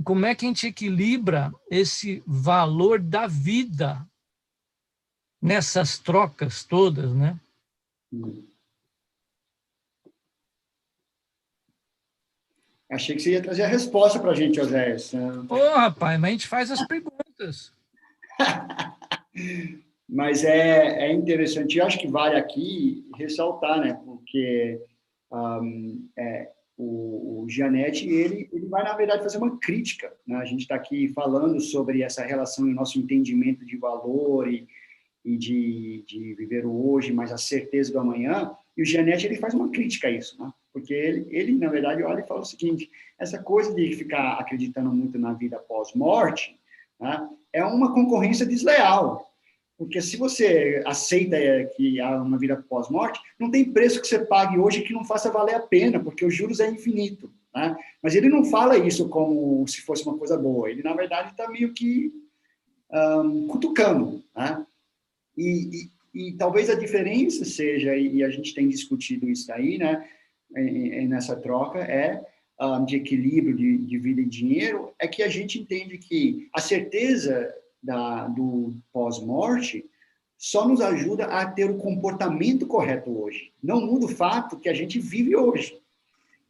Como é que a gente equilibra esse valor da vida nessas trocas todas, né? Achei que você ia trazer a resposta para a gente, Oséias. Ô, rapaz, mas a gente faz as perguntas. Mas é interessante, eu acho que vale aqui ressaltar, né? Porque o Gianetti, ele vai, na verdade, fazer uma crítica, né? A gente está aqui falando sobre essa relação e nosso entendimento de valor e de viver o hoje, mas a certeza do amanhã, e o Gianetti, ele faz uma crítica a isso, né? Porque ele, na verdade, olha e fala o seguinte: essa coisa de ficar acreditando muito na vida pós-morte, né, é uma concorrência desleal. Porque se você aceita que há uma vida pós-morte, não tem preço que você pague hoje que não faça valer a pena, porque os juros é infinito, né? Mas ele não fala isso como se fosse uma coisa boa. Ele, na verdade, está meio que cutucando, né? E talvez a diferença seja, e a gente tem discutido isso aí, né, nessa troca, de equilíbrio de vida e dinheiro, é que a gente entende que a certeza do pós-morte só nos ajuda a ter o comportamento correto hoje. Não muda o fato que a gente vive hoje.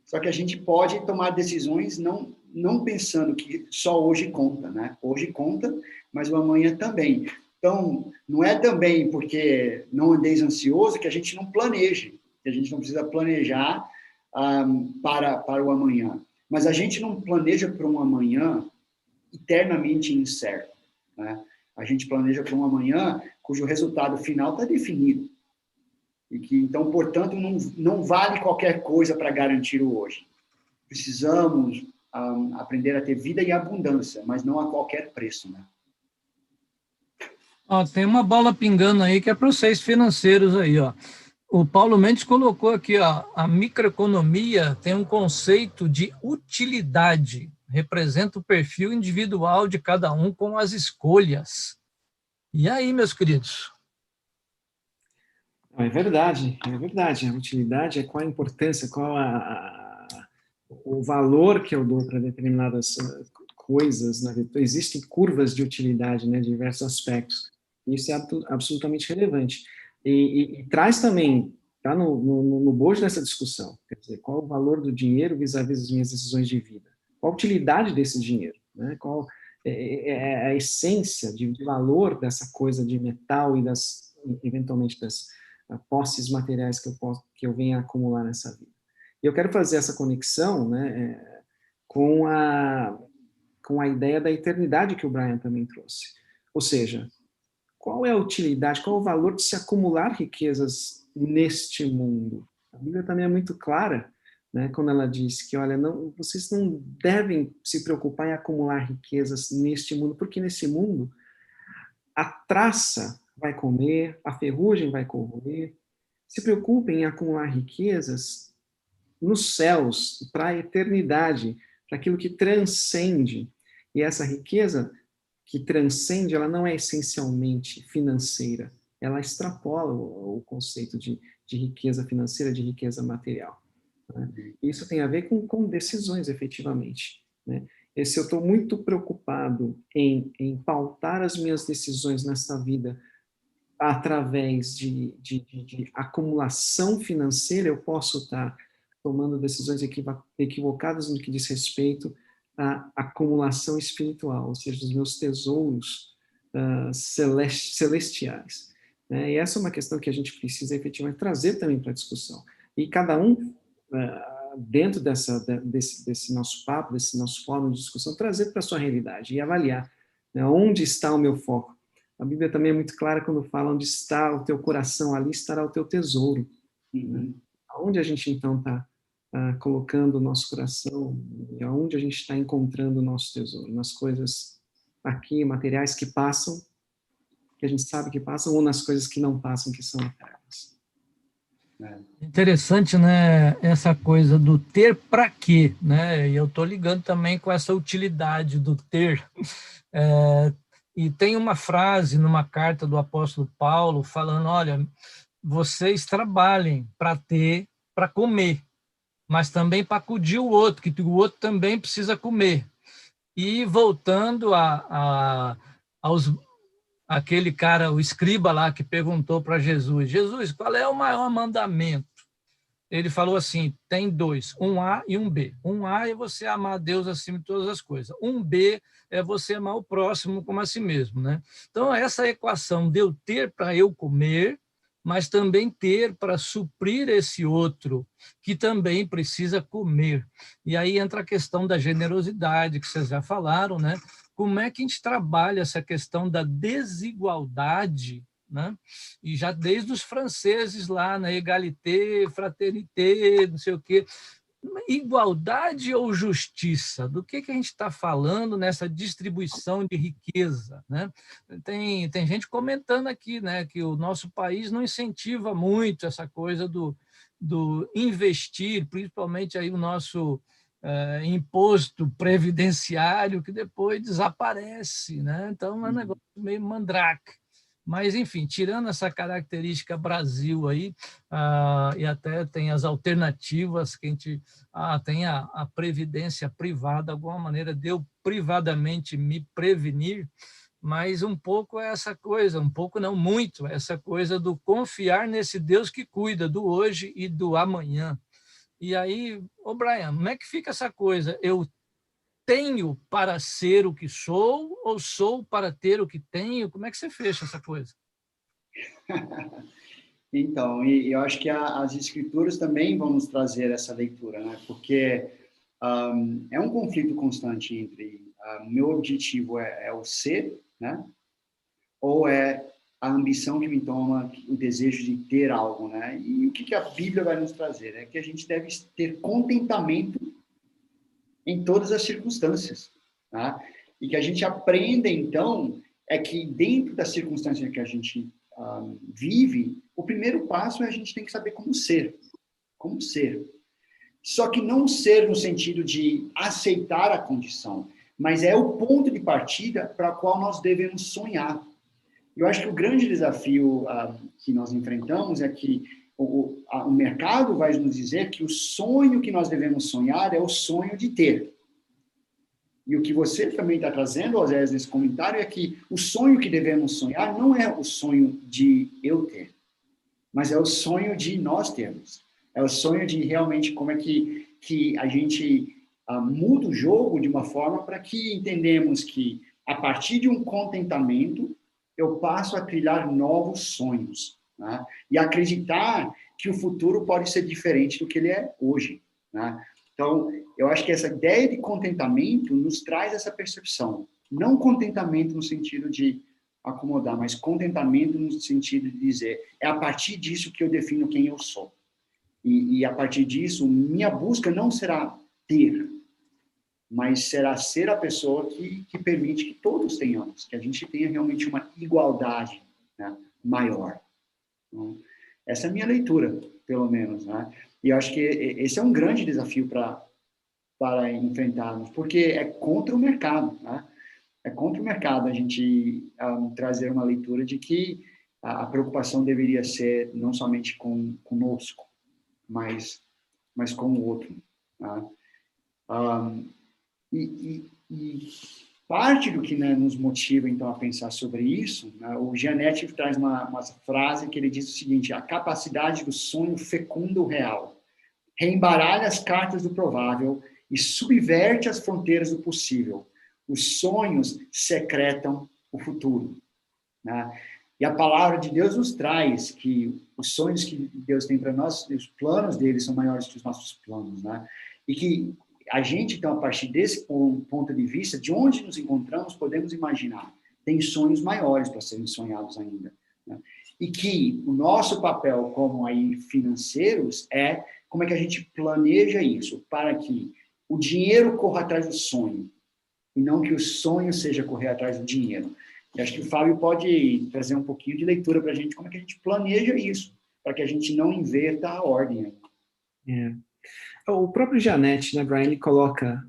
Só que a gente pode tomar decisões não pensando que só hoje conta, né? Hoje conta, mas o amanhã também. Então, não é também porque não andeis ansioso que a gente não planeje, que a gente não precisa planejar para o amanhã. Mas a gente não planeja para um amanhã eternamente incerto, né? A gente planeja para um amanhã cujo resultado final está definido. E que, então, portanto, não vale qualquer coisa para garantir o hoje. Precisamos aprender a ter vida e abundância, mas não a qualquer preço, né? Ó, tem uma bola pingando aí que é para vocês financeiros aí, ó. O Paulo Mendes colocou aqui, ó, a microeconomia tem um conceito de utilidade, representa o perfil individual de cada um com as escolhas. E aí, meus queridos? É verdade, é verdade. A utilidade é qual a importância, qual o valor que eu dou para determinadas coisas. Né? Existem curvas de utilidade, né, de diversos aspectos. Isso é absolutamente relevante. E traz também, está no bojo dessa discussão, quer dizer, qual o valor do dinheiro vis-à-vis as minhas decisões de vida? Qual a utilidade desse dinheiro? Né? Qual é a essência de valor dessa coisa de metal e eventualmente das posses materiais que eu venho a acumular nessa vida? E eu quero fazer essa conexão, né, com a ideia da eternidade que o Brian também trouxe. Ou seja, qual é a utilidade, qual é o valor de se acumular riquezas neste mundo? A Bíblia também é muito clara né, quando ela diz que, olha, vocês não devem se preocupar em acumular riquezas neste mundo, porque nesse mundo a traça vai comer, a ferrugem vai corroer. Se preocupem em acumular riquezas nos céus, para a eternidade, para aquilo que transcende. E essa riqueza que transcende, ela não é essencialmente financeira, ela extrapola o conceito de riqueza financeira, de riqueza material. Né? Isso tem a ver com decisões, efetivamente. Né? E se eu estou muito preocupado em pautar as minhas decisões nessa vida através de acumulação financeira, eu posso estar tomando decisões equivocadas no que diz respeito à acumulação espiritual, ou seja, dos meus tesouros celestiais. Né? E essa é uma questão que a gente precisa efetivamente trazer também para a discussão. E cada um, dentro desse nosso papo, desse nosso fórum de discussão, trazer para a sua realidade e avaliar, né, onde está o meu foco. A Bíblia também é muito clara quando fala onde está o teu coração, ali estará o teu tesouro. Né? Aonde a gente, então, está colocando o nosso coração e aonde a gente está encontrando o nosso tesouro? Nas coisas aqui, materiais que passam, que a gente sabe que passam, ou nas coisas que não passam, que são eternas? Interessante, né, essa coisa do ter para quê, né? E eu estou ligando também com essa utilidade do ter. E tem uma frase numa carta do apóstolo Paulo falando, olha, vocês trabalhem para ter, para comer, mas também para acudir o outro, que o outro também precisa comer. E voltando aos aquele cara, o escriba lá, que perguntou para Jesus, Jesus, qual é o maior mandamento? Ele falou assim, tem dois, um A e um B. Um A é você amar a Deus acima de todas as coisas. Um B é você amar o próximo como a si mesmo. Né? Então, essa equação de eu ter para eu comer, mas também ter para suprir esse outro, que também precisa comer. E aí entra a questão da generosidade, que vocês já falaram, né? Como é que a gente trabalha essa questão da desigualdade, né? E já desde os franceses lá, na égalité, fraternité, não sei o quê. Igualdade ou justiça? Do que a gente está falando nessa distribuição de riqueza? Né? Tem gente comentando aqui, né, que o nosso país não incentiva muito essa coisa do investir, principalmente aí o nosso imposto previdenciário, que depois desaparece. Né? Então, é um negócio meio mandrake. Mas, enfim, tirando essa característica Brasil aí, e até tem as alternativas que a gente tem a previdência privada, alguma maneira de eu privadamente me prevenir, mas um pouco é essa coisa, um pouco não muito, essa coisa do confiar nesse Deus que cuida do hoje e do amanhã. E aí, Brian, como é que fica essa coisa? Eu tenho para ser o que sou ou sou para ter o que tenho? Como é que você fecha essa coisa? Então, e eu acho que as escrituras também vão nos trazer essa leitura, né? Porque é um conflito constante entre o meu objetivo é o ser, né? Ou é a ambição que me toma, o desejo de ter algo, né? E o que a Bíblia vai nos trazer? É que a gente deve ter contentamento em todas as circunstâncias, tá? E que a gente aprenda, então, é que dentro da circunstância que a gente vive, o primeiro passo é a gente tem que saber como ser. Como ser. Só que não ser no sentido de aceitar a condição, mas é o ponto de partida para o qual nós devemos sonhar. Eu acho que o grande desafio que nós enfrentamos é que o mercado vai nos dizer que o sonho que nós devemos sonhar é o sonho de ter. E o que você também está trazendo, Osés, nesse comentário, é que o sonho que devemos sonhar não é o sonho de eu ter, mas é o sonho de nós termos. É o sonho de realmente como é que a gente muda o jogo de uma forma para que entendemos que, a partir de um contentamento, eu passo a trilhar novos sonhos. Né? E acreditar que o futuro pode ser diferente do que ele é hoje. Né? Então, eu acho que essa ideia de contentamento nos traz essa percepção. Não contentamento no sentido de acomodar, mas contentamento no sentido de dizer, é a partir disso que eu defino quem eu sou. E a partir disso, minha busca não será ter, mas será ser a pessoa que permite que todos tenhamos, que a gente tenha realmente uma igualdade, né, maior. Então, essa é a minha leitura, pelo menos, né? E eu acho que esse é um grande desafio para enfrentarmos, porque é contra o mercado, né? É contra o mercado a gente trazer uma leitura de que a preocupação deveria ser não somente conosco, mas com o outro. Tá? E parte do que, né, nos motiva, então, a pensar sobre isso, né, o Gianetti traz uma frase que ele diz o seguinte: a capacidade do sonho fecunda o real, reembaralha as cartas do provável e subverte as fronteiras do possível. Os sonhos secretam o futuro. Né? E a palavra de Deus nos traz que os sonhos que Deus tem para nós, os planos dele são maiores que os nossos planos. Né? E que a gente, então, a partir desse ponto de vista, de onde nos encontramos, podemos imaginar. Tem sonhos maiores para serem sonhados ainda. Né? E que o nosso papel como aí financeiros é como é que a gente planeja isso para que o dinheiro corra atrás do sonho e não que o sonho seja correr atrás do dinheiro. E acho que o Fábio pode trazer um pouquinho de leitura para a gente, como é que a gente planeja isso, para que a gente não inverta a ordem. É. O próprio Gianetti, né, Brian, ele coloca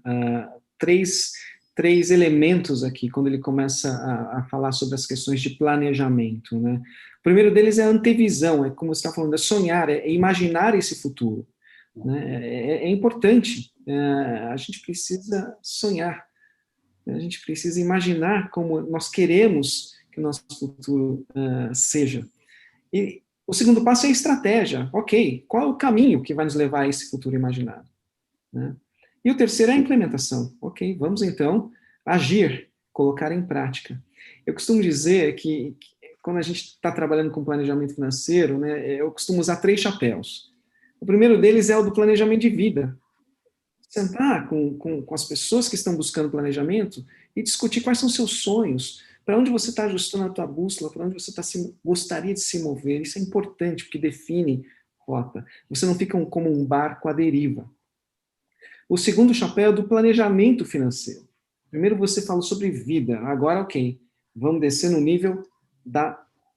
três elementos aqui, quando ele começa a falar sobre as questões de planejamento. Né? O primeiro deles é a antevisão, é como você está falando, é sonhar, é imaginar esse futuro. Né? É importante, a gente precisa sonhar, a gente precisa imaginar como nós queremos que o nosso futuro seja. E o segundo passo é a estratégia. Ok, qual é o caminho que vai nos levar a esse futuro imaginado? Né? E o terceiro é a implementação. Ok, vamos então agir, colocar em prática. Eu costumo dizer que quando a gente está trabalhando com planejamento financeiro, né, eu costumo usar 3 chapéus. O primeiro deles é o do planejamento de vida. Sentar com as pessoas que estão buscando planejamento e discutir quais são os seus sonhos, para onde você está ajustando a tua bússola, para onde você gostaria de se mover. Isso é importante, porque define rota. Você não fica como um barco à deriva. O segundo chapéu é do planejamento financeiro. Primeiro você falou sobre vida, agora ok, vamos descer no nível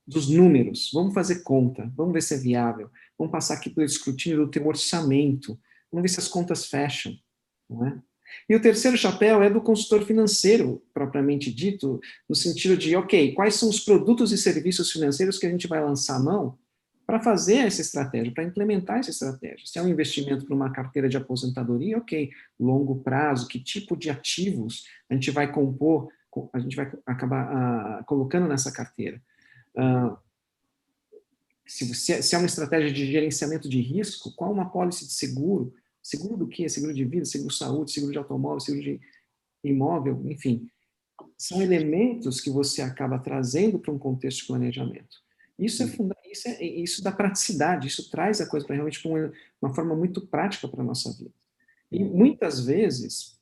dos números, vamos fazer conta, vamos ver se é viável, vamos passar aqui pelo escrutínio do teu orçamento, vamos ver se as contas fecham. Não é? E o terceiro chapéu é do consultor financeiro, propriamente dito, no sentido de, ok, quais são os produtos e serviços financeiros que a gente vai lançar a mão para fazer essa estratégia, para implementar essa estratégia. Se é um investimento para uma carteira de aposentadoria, ok, longo prazo, que tipo de ativos a gente vai compor, a gente vai acabar colocando nessa carteira. Se é uma estratégia de gerenciamento de risco, qual uma pólice de seguro? Seguro do quê? Seguro de vida, seguro de saúde, seguro de automóvel, seguro de imóvel, enfim. São elementos que você acaba trazendo para um contexto de planejamento. Isso dá praticidade, isso traz a coisa para realmente uma forma muito prática para a nossa vida. E muitas vezes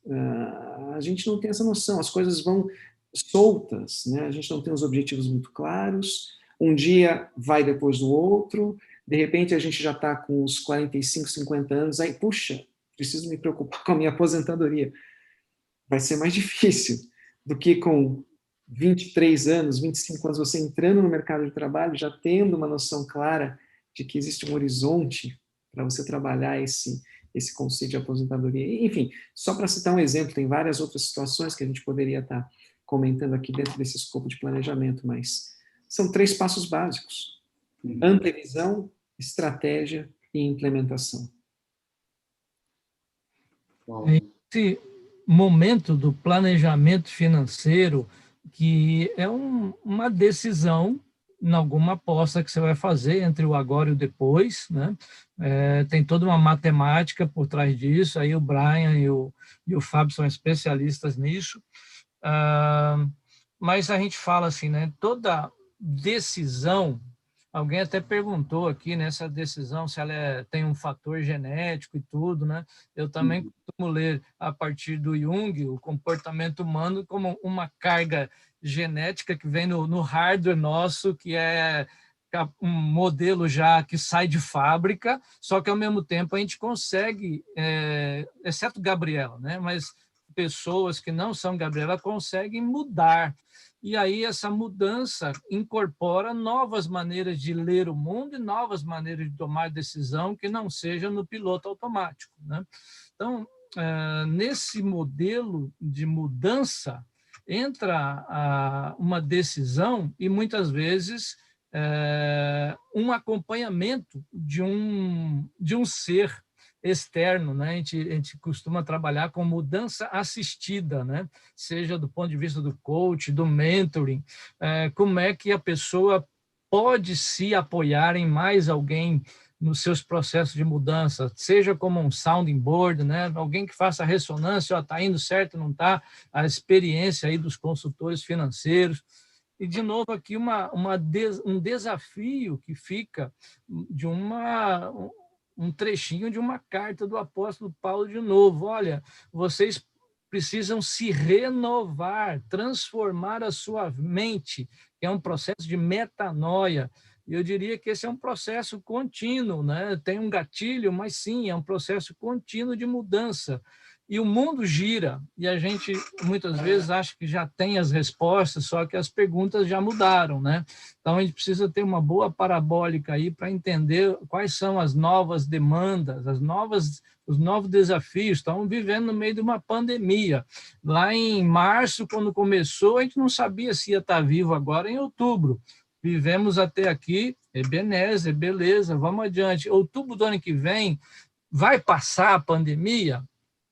a gente não tem essa noção, as coisas vão soltas, né? A gente não tem os objetivos muito claros, um dia vai depois do outro, de repente a gente já está com os 45, 50 anos, aí, puxa, preciso me preocupar com a minha aposentadoria. Vai ser mais difícil do que com 23 anos, 25 anos, você entrando no mercado de trabalho, já tendo uma noção clara de que existe um horizonte para você trabalhar esse conceito de aposentadoria. Enfim, só para citar um exemplo, tem várias outras situações que a gente poderia estar comentando aqui dentro desse escopo de planejamento, mas são 3 passos básicos: antevisão, estratégia e implementação. Esse momento do planejamento financeiro, que é uma decisão em alguma aposta que você vai fazer entre o agora e o depois, né? Tem toda uma matemática por trás disso, aí o Brian e o Fábio são especialistas nisso, mas a gente fala assim, né? Toda decisão, alguém até perguntou aqui nessa decisão se ela tem um fator genético e tudo, né? Eu também costumo ler a partir do Jung o comportamento humano como uma carga genética que vem no hardware nosso, que é um modelo já que sai de fábrica, só que, ao mesmo tempo, a gente consegue, exceto Gabriela, né? Mas pessoas que não são Gabriela conseguem mudar. E aí essa mudança incorpora novas maneiras de ler o mundo e novas maneiras de tomar decisão que não sejam no piloto automático, né? Então, nesse modelo de mudança, entra uma decisão e, muitas vezes, um acompanhamento de um ser externo, né? A gente costuma trabalhar com mudança assistida, né? Seja do ponto de vista do coach, do mentoring, como é que a pessoa pode se apoiar em mais alguém nos seus processos de mudança, seja como um sounding board, né? Alguém que faça ressonância, está indo certo, não está, a experiência aí dos consultores financeiros. E, de novo, aqui um desafio que fica de um trechinho de uma carta do apóstolo Paulo de novo. Olha, vocês precisam se renovar, transformar a sua mente, que é um processo de metanoia. E eu diria que esse é um processo contínuo, né? Tem um gatilho, mas sim, é um processo contínuo de mudança. E o mundo gira, e a gente muitas vezes acha que já tem as respostas, só que as perguntas já mudaram, né? Então a gente precisa ter uma boa parabólica aí para entender quais são as novas demandas, os novos desafios. Estamos vivendo no meio de uma pandemia. Lá em março, quando começou, a gente não sabia se ia estar vivo agora em outubro. Vivemos até aqui, Ebenezer, beleza, vamos adiante. Outubro do ano que vem, vai passar a pandemia?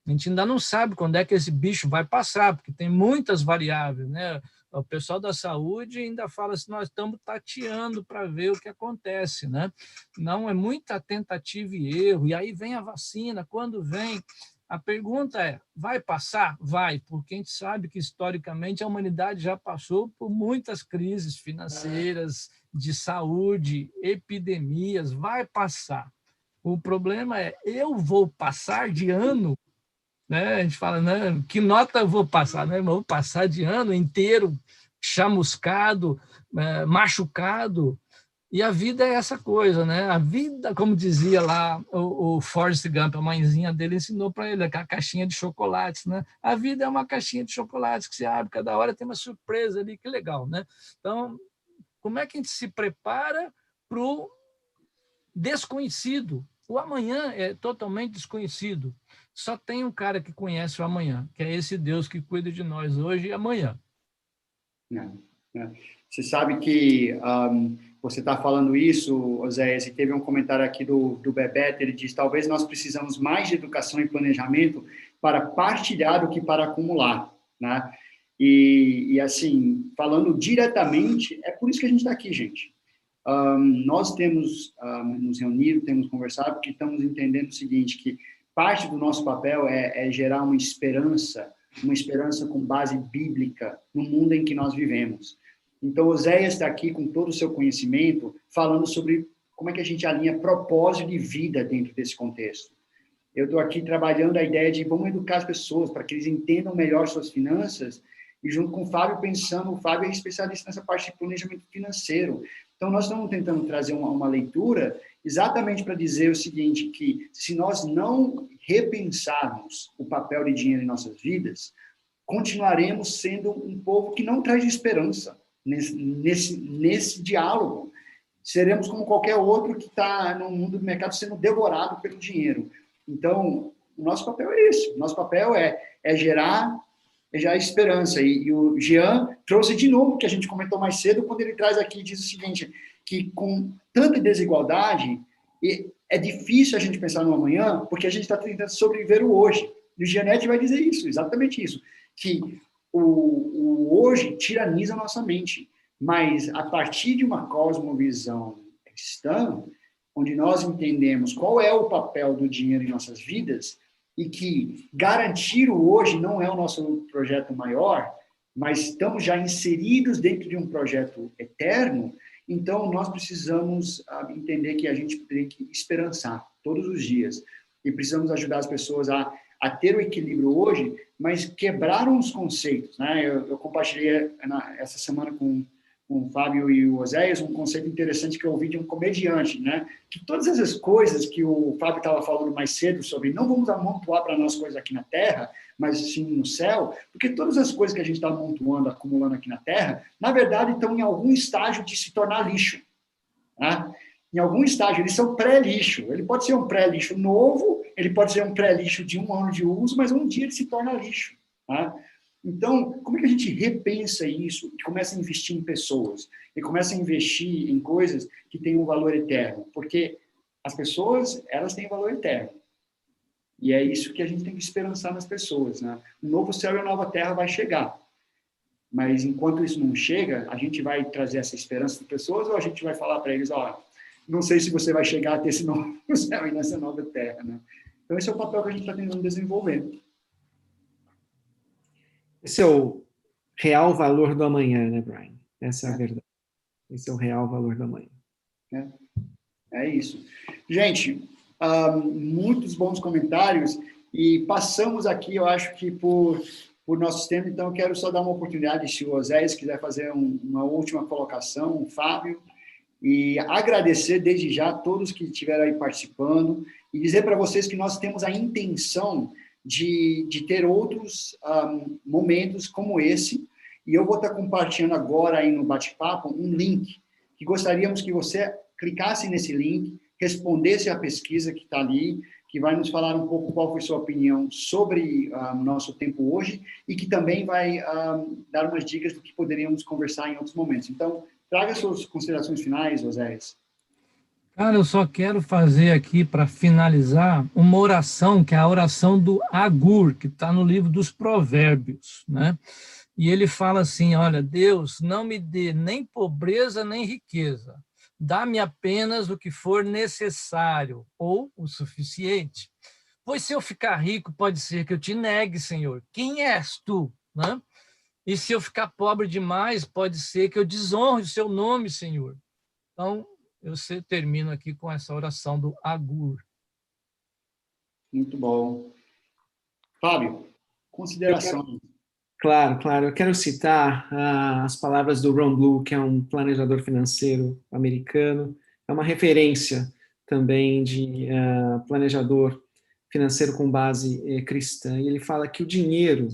A gente ainda não sabe quando é que esse bicho vai passar, porque tem muitas variáveis, né? O pessoal da saúde ainda fala assim, nós estamos tateando para ver o que acontece, né? Não, é muita tentativa e erro, e aí vem a vacina, quando vem? A pergunta é, vai passar? Vai, porque a gente sabe que, historicamente, a humanidade já passou por muitas crises financeiras, de saúde, epidemias, vai passar. O problema é, eu vou passar de ano, né? A gente fala, né? Que nota eu vou passar? Né? Eu vou passar de ano inteiro chamuscado, machucado. E a vida é essa coisa, né? A vida, como dizia lá o Forrest Gump, a mãezinha dele ensinou para ele, a caixinha de chocolates, né? A vida é uma caixinha de chocolates que se abre, cada hora tem uma surpresa ali, que legal, né? Então, como é que a gente se prepara para o desconhecido? O amanhã é totalmente desconhecido. Só tem um cara que conhece o amanhã, que é esse Deus que cuida de nós hoje e amanhã. Você sabe que você está falando isso, Oséias, e teve um comentário aqui do Bebeto, ele diz, talvez nós precisamos mais de educação e planejamento para partilhar do que para acumular, né? E assim, falando diretamente, é por isso que a gente está aqui, gente. Nós temos nos reunido, temos conversado, porque estamos entendendo o seguinte, que parte do nosso papel é gerar uma esperança com base bíblica no mundo em que nós vivemos. Então, Oséias está aqui com todo o seu conhecimento, falando sobre como é que a gente alinha propósito de vida dentro desse contexto. Eu estou aqui trabalhando a ideia de vamos educar as pessoas para que eles entendam melhor suas finanças, e junto com o Fábio, o Fábio é especialista nessa parte de planejamento financeiro. Então, nós estamos tentando trazer uma leitura exatamente para dizer o seguinte, que se nós não repensarmos o papel de dinheiro em nossas vidas, continuaremos sendo um povo que não traz esperança nesse diálogo. Seremos como qualquer outro que está no mundo do mercado sendo devorado pelo dinheiro. Então, o nosso papel é esse. O nosso papel é gerar esperança. E o Jean trouxe de novo o que a gente comentou mais cedo, quando ele traz aqui, diz o seguinte, que com tanta desigualdade, é difícil a gente pensar no amanhã, porque a gente está tentando sobreviver o hoje. E o Gianetti vai dizer isso, exatamente isso, que o hoje tiraniza a nossa mente, mas a partir de uma cosmovisão cristã, onde nós entendemos qual é o papel do dinheiro em nossas vidas, e que garantir o hoje não é o nosso projeto maior, mas estamos já inseridos dentro de um projeto eterno, então nós precisamos entender que a gente tem que esperançar todos os dias, e precisamos ajudar as pessoas a ter o equilíbrio hoje, mas quebrar uns conceitos, né? Eu compartilhei essa semana com com o Fábio e o Oséias, um conceito interessante que eu ouvi de um comediante, né? Que todas essas coisas que o Fábio estava falando mais cedo sobre não vamos amontoar para nós coisas aqui na Terra, mas sim no céu, porque todas as coisas que a gente está amontoando, acumulando aqui na Terra, na verdade estão em algum estágio de se tornar lixo. Tá? Em algum estágio, eles são pré-lixo. Ele pode ser um pré-lixo novo, ele pode ser um pré-lixo de 1 ano de uso, mas um dia ele se torna lixo. Tá? Então, como é que a gente repensa isso e começa a investir em pessoas? E começa a investir em coisas que têm um valor eterno? Porque as pessoas, elas têm valor eterno. E é isso que a gente tem que esperançar nas pessoas. Né? Um novo céu e uma nova terra vai chegar. Mas enquanto isso não chega, a gente vai trazer essa esperança para as pessoas ou a gente vai falar para eles, ó, não sei se você vai chegar a ter esse novo céu e nessa nova terra. Né? Então, esse é o papel que a gente está tentando desenvolver. Esse é o real valor do amanhã, né, Brian? Essa é a verdade. Esse é o real valor do amanhã. É isso. Gente, muitos bons comentários e passamos aqui, eu acho que por nossos tempos, então eu quero só dar uma oportunidade, se o Oséias quiser fazer uma última colocação, o Fábio, e agradecer desde já a todos que estiveram aí participando e dizer para vocês que nós temos a intenção de ter outros momentos como esse, e eu vou estar compartilhando agora aí no bate-papo um link, que gostaríamos que você clicasse nesse link, respondesse a pesquisa que está ali, que vai nos falar um pouco qual foi sua opinião sobre o nosso tempo hoje, e que também vai dar umas dicas do que poderíamos conversar em outros momentos. Então, traga suas considerações finais, Oséias. Cara, eu só quero fazer aqui, para finalizar, uma oração, que é a oração do Agur, que está no livro dos Provérbios, né? E ele fala assim, olha, Deus, não me dê nem pobreza nem riqueza, dá-me apenas o que for necessário, ou o suficiente. Pois se eu ficar rico, pode ser que eu te negue, Senhor. Quem és tu? Né? E se eu ficar pobre demais, pode ser que eu desonre o seu nome, Senhor. Então, eu termino aqui com essa oração do Agur. Muito bom. Fábio, considerações. Claro. Eu quero citar as palavras do Ron Blue, que é um planejador financeiro americano. É uma referência também de planejador financeiro com base cristã. E ele fala que o dinheiro,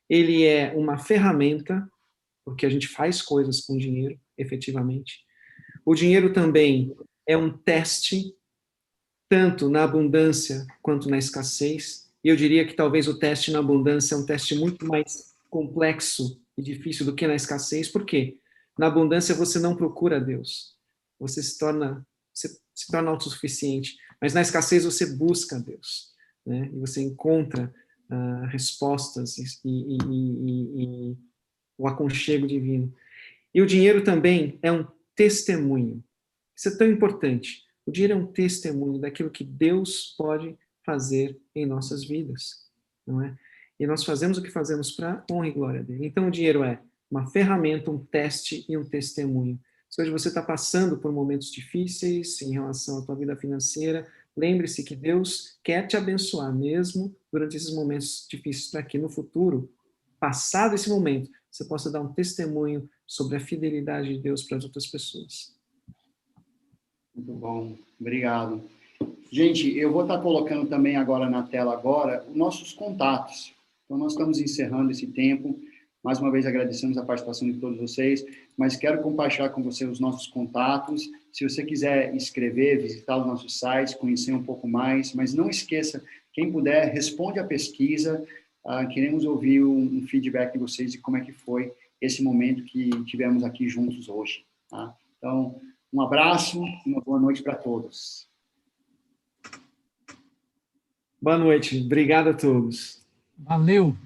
ele é uma ferramenta, porque a gente faz coisas com dinheiro, efetivamente. O dinheiro também é um teste, tanto na abundância quanto na escassez. E eu diria que talvez o teste na abundância é um teste muito mais complexo e difícil do que na escassez. Por quê? Na abundância você não procura Deus. Você se torna autossuficiente. Mas na escassez você busca Deus. Né? E você encontra respostas e o aconchego divino. E o dinheiro também é um testemunho. Isso é tão importante. O dinheiro é um testemunho daquilo que Deus pode fazer em nossas vidas, não é? E nós fazemos o que fazemos para honra e glória dele. Então o dinheiro é uma ferramenta, um teste e um testemunho. Se hoje você está passando por momentos difíceis em relação à tua vida financeira, lembre-se que Deus quer te abençoar mesmo durante esses momentos difíceis, para que no futuro, passado esse momento, você possa dar um testemunho sobre a fidelidade de Deus para as outras pessoas. Muito bom, obrigado. Gente, eu vou estar colocando também agora na tela os nossos contatos. Então, nós estamos encerrando esse tempo. Mais uma vez, agradecemos a participação de todos vocês, mas quero compartilhar com você os nossos contatos. Se você quiser escrever, visitar os nossos sites, conhecer um pouco mais, mas não esqueça, quem puder, responde a pesquisa. Queremos ouvir um feedback de vocês de como é que foi esse momento que tivemos aqui juntos hoje. Tá? Então, um abraço e uma boa noite para todos. Boa noite. Obrigado a todos. Valeu!